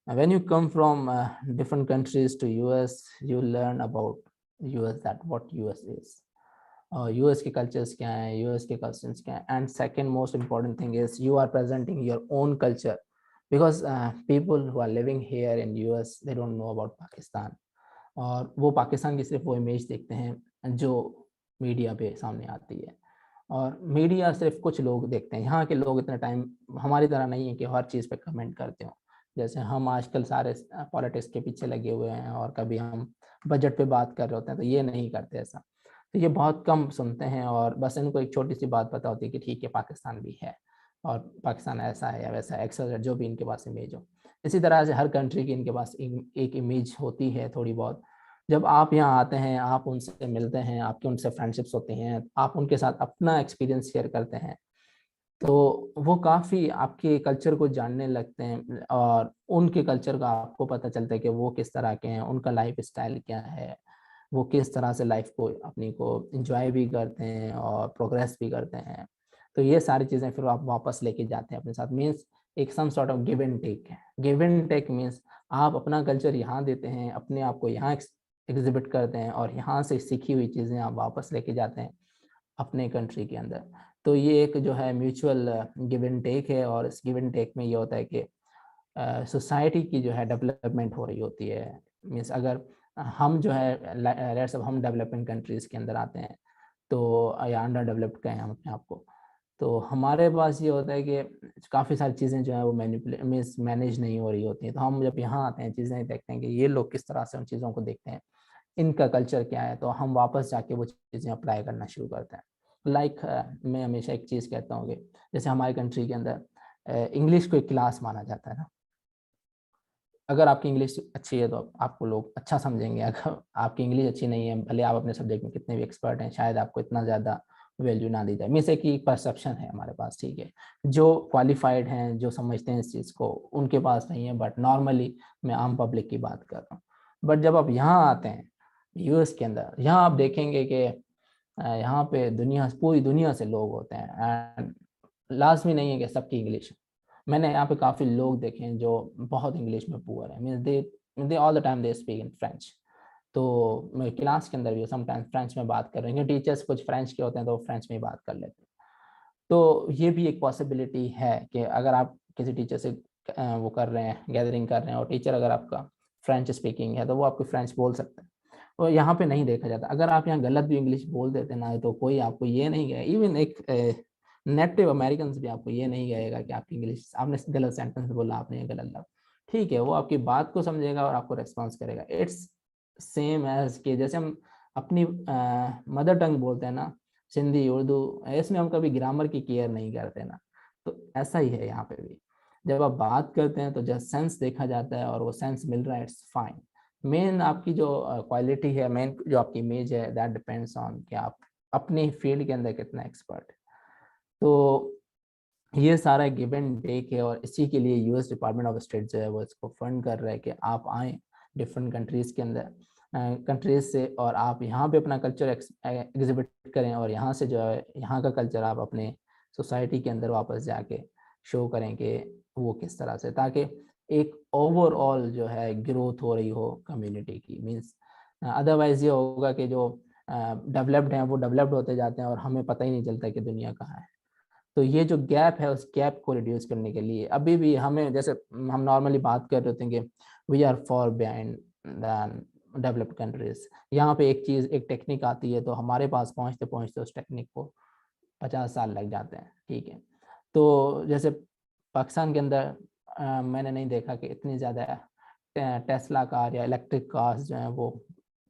When you come from different countries to US, you learn about US, that what US is. US के cultures क्या हैं, US के customs क्या हैं, and second most important thing is you are presenting your own culture, because people who are living here in US they don't know about Pakistan, और वो पाकिस्तान की सिर्फ वो इमेज देखते हैं जो मीडिया पे सामने आती है, और मीडिया सिर्फ कुछ लोग देखते हैं। यहाँ के लोग इतना टाइम हमारी तरह नहीं है कि हर चीज़ पे कमेंट करते हो। जैसे हम आजकल सारे पॉलिटिक्स के पीछे लगे हुए हैं और कभी हम बजट पे बात कर रहे होते हैं, तो ये नहीं करते ऐसा। तो ये बहुत कम सुनते हैं और बस इनको एक छोटी सी बात पता होती है कि ठीक है पाकिस्तान भी है और पाकिस्तान ऐसा है या वैसा एक्सवाइजेड जो भी इनके पास इमेज हो। इसी तरह से हर कंट्री की इनके पास एक इमेज होती है थोड़ी बहुत। जब आप यहाँ आते हैं, आप उनसे मिलते हैं, आपके उनसे फ्रेंडशिप्स होती हैं, आप उनके साथ अपना एक्सपीरियंस शेयर करते हैं, तो वो काफ़ी आपके कल्चर को जानने लगते हैं और उनके कल्चर का आपको पता चलता है कि वो किस तरह के हैं, उनका लाइफ स्टाइल क्या है, वो किस तरह से लाइफ को अपनी को एंजॉय भी करते हैं और प्रोग्रेस भी करते हैं। तो ये सारी चीज़ें फिर आप वापस लेके जाते हैं अपने साथ। मीन्स एक some sort of give and take है। गिव एंड टेक मीन्स आप अपना कल्चर यहाँ देते हैं, अपने आप को यहाँ एग्जिबिट करते हैं और यहाँ से सीखी हुई चीज़ें आप वापस लेके जाते हैं अपने कंट्री के अंदर। तो ये एक जो है म्यूचुअल गिव एंड टेक है, और इस गिव एंड टेक में ये होता है कि सोसाइटी की जो है डेवलपमेंट हो रही होती है। मीन्स अगर हम जो है लेट्स हम डेवलपिंग कंट्रीज़ के अंदर आते हैं तो या अंडर डेवलप्ड कहें हम अपने आप को, तो हमारे पास ये होता है कि काफ़ी सारी चीज़ें जो है वो मीन्स मैनेज नहीं हो रही होती हैं। तो हम जब यहाँ आते हैं चीज़ें देखते हैं कि ये लोग किस तरह से उन चीज़ों को देखते हैं, इनका कल्चर क्या है, तो हम वापस जाके वो चीज़ें अप्लाई करना शुरू करते हैं। लाइक मैं हमेशा एक चीज़ कहता हूँ कि जैसे हमारी कंट्री के अंदर इंग्लिश को एक क्लास माना जाता है ना, अगर आपकी इंग्लिश अच्छी है तो आपको लोग अच्छा समझेंगे, अगर आपकी इंग्लिश अच्छी नहीं है, भले आप अपने सब्जेक्ट में कितने भी एक्सपर्ट हैं, शायद आपको इतना ज़्यादा वैल्यू ना दी जाए। मीन्स है कि परसेप्शन है हमारे पास, ठीक है, जो क्वालिफाइड हैं, जो समझते हैं इस चीज़ को, उनके पास नहीं है, बट नॉर्मली मैं आम पब्लिक की बात कर रहा हूँ। बट जब आप यहाँ आते हैं यूएस के अंदर, यहाँ आप देखेंगे कि यहाँ पे पूरी दुनिया से लोग होते हैं, एंड लाजमी नहीं है कि सबकी इंग्लिश। मैंने यहाँ पे काफ़ी लोग देखे हैं जो बहुत इंग्लिश में पुअर है, means they all the time they speak in French. तो मैं क्लास के अंदर भी समटाइम्स फ्रेंच में बात कर रहे हैं, टीचर्स कुछ फ्रेंच के होते हैं तो फ्रेंच में ही बात कर लेते हैं। तो ये भी एक पॉसिबिलिटी है कि अगर आप किसी टीचर से वो कर रहे हैं, गैदरिंग कर रहे हैं, और टीचर अगर आपका फ्रेंच स्पीकिंग है तो वो आपको फ्रेंच बोल सकते हैं। और यहाँ पे नहीं देखा जाता, अगर आप यहाँ गलत भी इंग्लिश बोल देते ना तो कोई आपको ये नहीं कहेगा, इवन एक नेटिव अमेरिकन भी आपको ये नहीं कहेगा कि आपकी इंग्लिश, आपने गलत सेंटेंस बोला, आपने ये गलत लगा, ठीक है, वो आपकी बात को समझेगा और आपको रेस्पॉन्स करेगा। इट्स सेम एज कि जैसे हम अपनी मदर टंग बोलते हैं ना, सिंधी, उर्दू, इसमें हम कभी ग्रामर की केयर नहीं करते ना, तो ऐसा ही है यहाँ पे भी। जब आप बात करते हैं तो जस्ट सेंस देखा जाता है, और वो सेंस मिल रहा है, इट्स फाइन। मेन आपकी जो क्वालिटी है, मेन जो आपकी इमेज है, दैट डिपेंड्स ऑन कि आप अपने फील्ड के अंदर कितना एक्सपर्ट है। तो ये सारा गिव एंड टेक है, और इसी के लिए यूएस डिपार्टमेंट ऑफ स्टेट जो है वो इसको फंड कर रहा है कि आप आएँ डिफरेंट कंट्रीज़ के अंदर, कंट्रीज से, और आप यहाँ पे अपना कल्चर एग्जिबिट करें, और यहाँ से जो है यहाँ का कल्चर आप अपने सोसाइटी के अंदर वापस जाके शो करें कि वो किस तरह से, ताकि एक ओवरऑल जो है ग्रोथ हो रही हो कम्युनिटी की। मीन्स अदरवाइज ये होगा कि जो डेवलप्ड हैं वो डेवलप्ड होते जाते हैं और हमें पता ही नहीं चलता कि दुनिया कहाँ है। तो ये जो गैप है, उस गैप को रिड्यूस करने के लिए अभी भी हमें, जैसे हम नॉर्मली बात कर रहे होते हैं कि we are far behind than developed countries, यहाँ पे एक चीज़, एक टेक्निक आती है तो हमारे पास पहुँचते पहुँचते उस टेक्निक को 50 साल लग जाते हैं, ठीक है। तो जैसे पाकिस्तान के अंदर मैंने नहीं देखा कि इतनी ज़्यादा टेस्ला कार या इलेक्ट्रिक कार्स जो हैं वो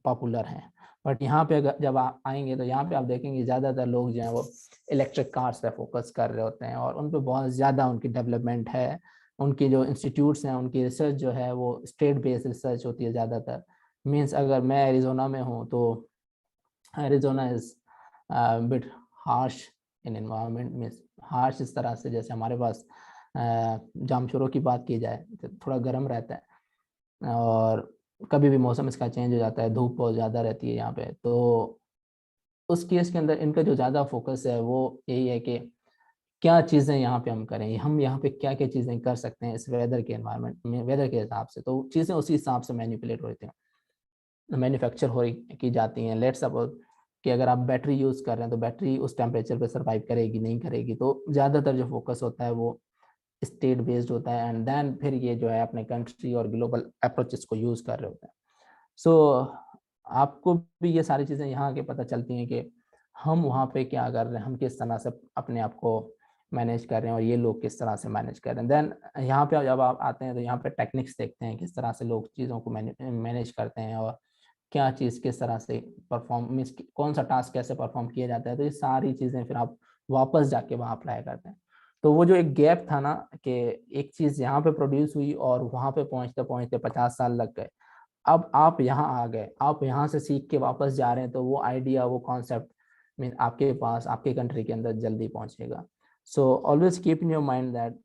पॉपुलर हैं, बट यहाँ पे जब आप आएंगे तो यहाँ पे आप देखेंगे ज़्यादातर लोग जो हैं वो इलेक्ट्रिक कार्स पे फोकस कर रहे होते हैं, और उन पे बहुत ज़्यादा उनकी डेवलपमेंट है। उनकी जो इंस्टीट्यूट्स हैं, उनकी रिसर्च जो है वो स्टेट बेस्ड रिसर्च होती है ज़्यादातर। मीन्स अगर मैं एरिज़ोना में हूँ तो Arizona is bit harsh in environment, means harsh इस तरह से, जैसे हमारे पास जामशोरों की बात की जाए तो थोड़ा गर्म रहता है, और कभी भी मौसम इसका चेंज हो जाता है, धूप बहुत ज़्यादा रहती है यहाँ पे। तो उस केस के अंदर इनका जो ज़्यादा फोकस है वो यही है कि क्या चीज़ें यहाँ पे हम करें, हम यहाँ पे क्या क्या चीज़ें कर सकते हैं इस वेदर के एनवायरनमेंट में, वेदर के हिसाब से। तो चीज़ें उसी हिसाब से मैनिपुलेट होती हैं, मैन्युफैक्चर हो की जाती हैं। लेट्स सपोज कि अगर आप बैटरी यूज़ कर रहे हैं तो बैटरी उस टेम्परेचर पे सर्वाइव करेगी नहीं करेगी, तो ज़्यादातर जो फोकस होता है वो स्टेट बेस्ड होता है, एंड देन फिर ये जो है अपने कंट्री और ग्लोबल अप्रोचेस को यूज़ कर रहे होते हैं। सो आपको भी ये सारी चीज़ें यहाँ के पता चलती हैं कि हम वहाँ पे क्या कर रहे हैं, हम किस तरह से अपने आप को मैनेज कर रहे हैं, और ये लोग किस तरह से मैनेज कर रहे हैं। देन यहाँ पे जब आप आते हैं तो यहाँ पे टेक्निक्स देखते हैं, किस तरह से लोग चीज़ों को मैनेज करते हैं, और क्या चीज़ किस तरह से परफॉर्म, मीन्स कौन सा टास्क कैसे परफॉर्म किया जाता है। तो ये सारी चीज़ें फिर आप वापस जाके वहाँ अप्लाई करते हैं। तो वो जो एक गैप था ना, कि एक चीज़ यहाँ पे प्रोड्यूस हुई और वहाँ पे पहुँचते पहुँचते 50 साल लग गए, अब आप यहाँ आ गए, आप यहाँ से सीख के वापस जा रहे हैं, तो वो आइडिया, वो कॉन्सेप्ट मीन आपके पास, आपके कंट्री के अंदर जल्दी पहुँचेगा। सो always keep in your mind that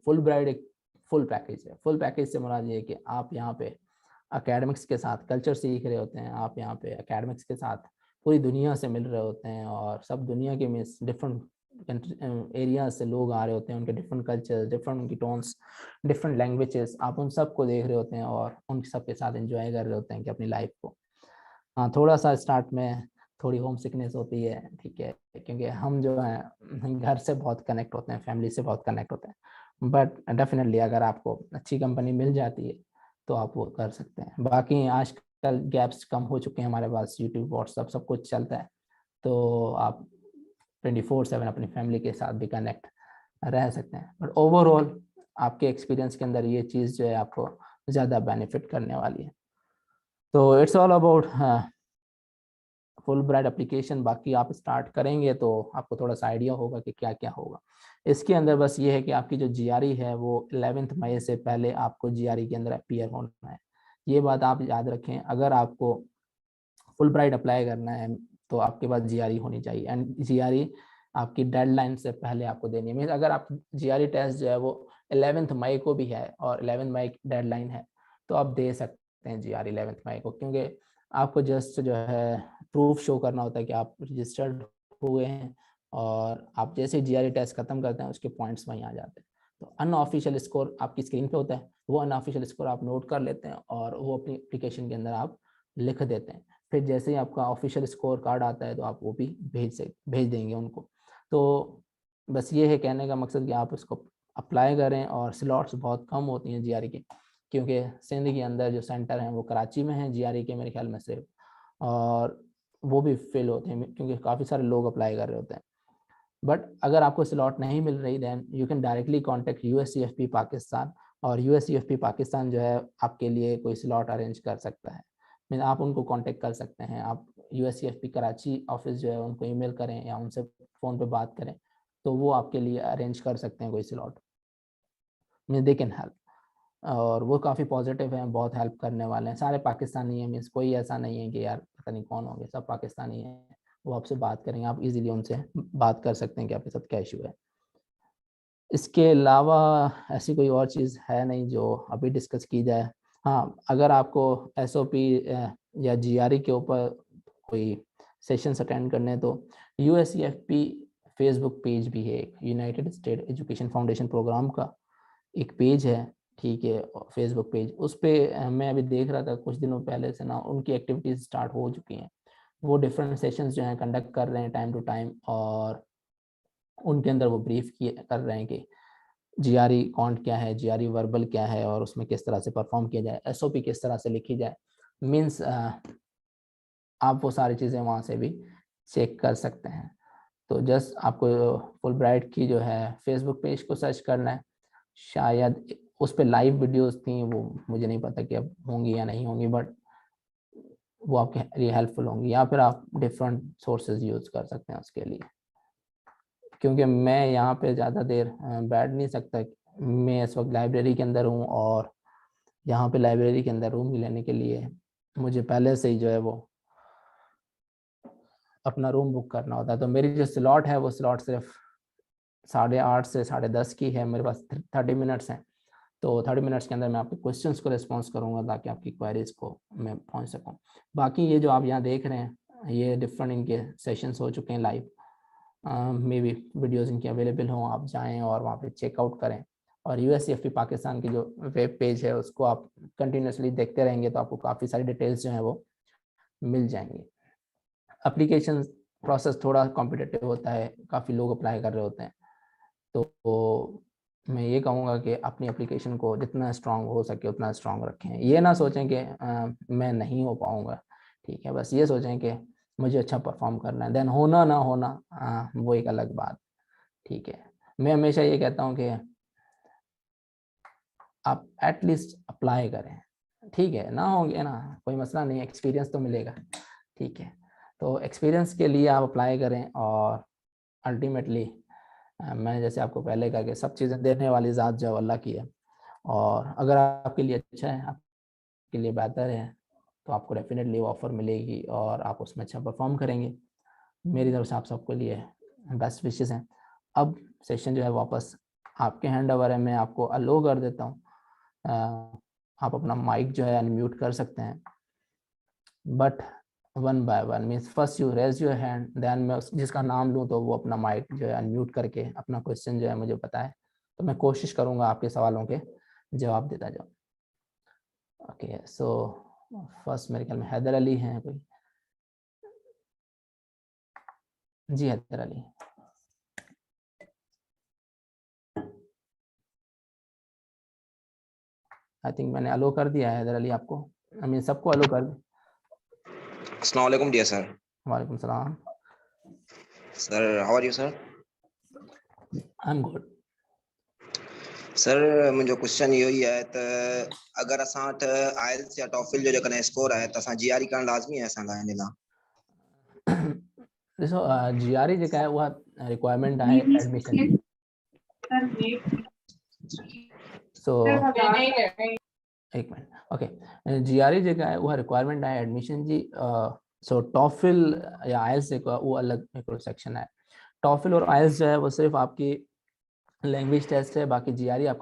full bride एक फुल पैकेज है। फुल पैकेज से मुराद ये है कि आप यहाँ पे एकेडमिक्स के साथ कल्चर सीख रहे होते हैं, आप यहाँ पे एकेडमिक्स के साथ पूरी दुनिया से मिल रहे होते हैं, और सब दुनिया के मीन्स डिफरेंट एरिया से लोग आ रहे होते हैं, उनके डिफरेंट कल्चर, डिफरेंट उनकी टोन्स, डिफरेंट लैंग्वेजेस, आप उन सब को देख रहे होते हैं और उन सब के साथ एंजॉय कर रहे होते हैं कि अपनी लाइफ को। हाँ, थोड़ा सा स्टार्ट में थोड़ी होम सिकनेस होती है, ठीक है, क्योंकि हम जो हैं घर से बहुत कनेक्ट होते हैं, फैमिली से बहुत कनेक्ट होते हैं, बट डेफिनेटली अगर आपको अच्छी कंपनी मिल जाती है तो आप वो कर सकते हैं। बाकी आजकल गैप्स कम हो चुके हैं, हमारे पास यूट्यूब, व्हाट्सअप सब कुछ चलता है, तो आप 24/7 अपनी फैमिली के साथ भी कनेक्ट रह सकते हैं। बट ओवरऑल आपके एक्सपीरियंस के अंदर ये चीज़ जो है आपको ज़्यादा बेनिफिट करने वाली है। तो it's all about full bride application. बाकी आप स्टार्ट करेंगे तो आपको थोड़ा सा आइडिया होगा कि क्या क्या होगा। इसके अंदर बस ये है कि आपकी जो GRE है वो 11 मई से पहले आपको GRE के अंदर अपीयर होना है। ये बात आप याद रखें। अगर आपको फुल ब्राइट अप्लाई करना है तो आपके पास GRE होनी चाहिए, एंड GRE आपकी डेडलाइन से पहले आपको देनी है। मीन्स अगर आप GRE टेस्ट जो है वो 11 मई को भी है और 11 मई डेडलाइन है तो आप दे सकते हैं GRE 11 मई को, क्योंकि आपको जस्ट जो है प्रूफ शो करना होता है कि आप रजिस्टर्ड हुए हैं, और आप जैसे GRE टेस्ट खत्म करते हैं उसके पॉइंट्स वहीं आ जाते हैं। तो अनऑफिशियल स्कोर आपकी स्क्रीन पे होता है, वो अनऑफिशियल स्कोर आप नोट कर लेते हैं और वो अपनी एप्लीकेशन के अंदर आप लिख देते हैं। फिर जैसे ही आपका ऑफिशियल स्कोर कार्ड आता है तो आप वो भी भेज देंगे उनको। तो बस ये है कहने का मकसद कि आप इसको अप्लाई करें, और स्लॉट्स बहुत कम होती हैं GRE की, क्योंकि सिंध के अंदर जो सेंटर हैं वो कराची में हैं GRE के मेरे ख्याल में से, और वो भी फिल होते हैं क्योंकि काफ़ी सारे लोग अप्लाई कर रहे होते हैं। बट अगर आपको स्लॉट नहीं मिल रही then you can directly contact USCFP Pakistan, और USCFP पाकिस्तान जो है आपके लिए कोई स्लॉट अरेंज कर सकता है। मीन आप उनको कांटेक्ट कर सकते हैं। आप USCFP कराची ऑफिस जो है उनको ईमेल करें या उनसे फ़ोन पे बात करें तो वो आपके लिए अरेंज कर सकते हैं कोई slot. Mean they can help, और वो काफ़ी पॉजिटिव हैं, बहुत हेल्प करने वाले हैं। सारे पाकिस्तानी हैं, मीन्स कोई ऐसा नहीं है कि यार पता नहीं कौन होंगे, सब पाकिस्तानी हैं। वो आपसे बात करेंगे, आप इजीली उनसे बात कर सकते हैं कि आपके साथ क्या इशू है। इसके अलावा ऐसी कोई और चीज़ है नहीं जो अभी डिस्कस की जाए। हाँ, अगर आपको SOP या GRE के ऊपर कोई सेशंस अटेंड करने हैं तो USCFP फेसबुक पेज भी है, एक United State education foundation program का एक पेज है, ठीक है, फेसबुक पेज। उस पर मैं अभी देख रहा था कुछ दिनों पहले से ना उनकी एक्टिविटीज़ स्टार्ट हो चुकी हैं। वो डिफरेंट सेशंस जो हैं कंडक्ट कर रहे हैं टाइम टू टाइम, और उनके अंदर वो ब्रीफ कर रहे हैं कि GRE कॉन्ट क्या है, GRE वर्बल क्या है, और उसमें किस तरह से परफॉर्म किया जाए, SOP किस तरह से लिखी जाए। मीन्स आप वो सारी चीज़ें वहाँ से भी चेक कर सकते हैं। तो जस्ट आपको फुल ब्राइट की जो है फेसबुक पेज को सर्च करना है। शायद उस पर लाइव वीडियोस थी, वो मुझे नहीं पता कि अब होंगी या नहीं होंगी, बट वो आपके लिए हेल्पफुल होंगी। या फिर आप डिफरेंट सोर्सेज यूज़ कर सकते हैं उसके लिए, क्योंकि मैं यहाँ पे ज़्यादा देर बैठ नहीं सकता। मैं इस वक्त लाइब्रेरी के अंदर हूँ, और यहाँ पे लाइब्रेरी के अंदर रूम लेने के लिए मुझे पहले से ही जो है वो अपना रूम बुक करना होता है। तो मेरी जो स्लॉट है वो स्लॉट सिर्फ 8:30 से 10:30 की है। मेरे पास 30 मिनट्स हैं, तो 30 मिनट्स के अंदर मैं आपके क्वेश्चंस को रिस्पॉन्स करूँगा ताकि आपकी क्वेरीज को मैं पहुँच सकूँ। बाकी ये जो आप यहाँ देख रहे हैं ये डिफरेंट इनके सेशंस हो चुके हैं लाइव। मे बी वीडियोज़ इनकी अवेलेबल हों, आप जाएँ और वहाँ पे चेकआउट करें। और USCFP पाकिस्तान की जो वेब पेज है उसको आप कंटिन्यूसली देखते रहेंगे तो आपको काफ़ी सारी डिटेल्स जो हैं वो मिल जाएंगी। एप्लीकेशन प्रोसेस थोड़ा कॉम्पिटिटिव होता है, काफ़ी लोग अप्लाई कर रहे होते हैं, तो मैं ये कहूँगा कि अपनी एप्लीकेशन को जितना स्ट्रांग हो सके उतना स्ट्रांग रखें। ये ना सोचें कि मैं नहीं हो पाऊँगा, ठीक है, बस ये सोचें कि मुझे अच्छा परफॉर्म करना है। देन होना ना होना वो एक अलग बात, ठीक है। मैं हमेशा ये कहता हूँ कि आप एटलीस्ट अप्लाई करें, ठीक है, ना होंगे ना कोई मसला नहीं, एक्सपीरियंस तो मिलेगा, ठीक है। तो एक्सपीरियंस के लिए आप अप्लाई करें, और अल्टीमेटली मैंने जैसे आपको पहले कहा कि सब चीज़ें देने वाली ज़ात जो अल्लाह की है, और अगर आपके लिए अच्छा है, आपके लिए बेहतर है, तो आपको डेफिनेटली वो ऑफ़र मिलेगी और आप उसमें अच्छा परफॉर्म करेंगे। मेरी तरफ से आप सबके लिए बेस्ट विशेस हैं। अब सेशन जो है वापस आपके हैंड ओवर है, मैं आपको अलो कर देता हूँ। आप अपना माइक जो है अनम्यूट कर सकते हैं, but one by one, means first you raise your hand, then मैं जिसका नाम लूँ तो वो अपना माइक जो है अनम्यूट करके अपना क्वेश्चन जो है मुझे बताए, तो मैं कोशिश करूँगा आपके सवालों के जवाब देता जाऊँ। ओके, सो फर्स्ट मेरे ख्याल में हैदर अली हैं कोई। जी हैदर अली। आई थिंक मैंने अलो कर दिया है हैदर अली आपको, आई मीन सबको अलो कर दिया। अस्सलाम वालेकुम डियर सर। वालेकुम सलाम। Sir how are you sir? I am good. Sir मुंहिंजो क्वेश्चन इहो ई आहे त अगरि असां वटि आइल्स या टॉफिल जो जेकॾहिं स्कोर आहे त असां GRE करणु लाज़मी आहे असां लाइ? हिन लाइ ॾिसो GRE जेका आहे उहा रिक्वायरमेंट आहे एडमिशन जी, सो एक मिनट ओके GRE जेका आहे उहा रिक्वायरमेंट आहे एडमिशन जी सो टॉफिल या आइल्स जेको आहे उहो अलॻि हिकिड़ो सेक्शन आहे टॉफिल और आइल्स जो है वो सिर्फ आपकी लैंग्वेज टेस्ट है बाकी GRE आपका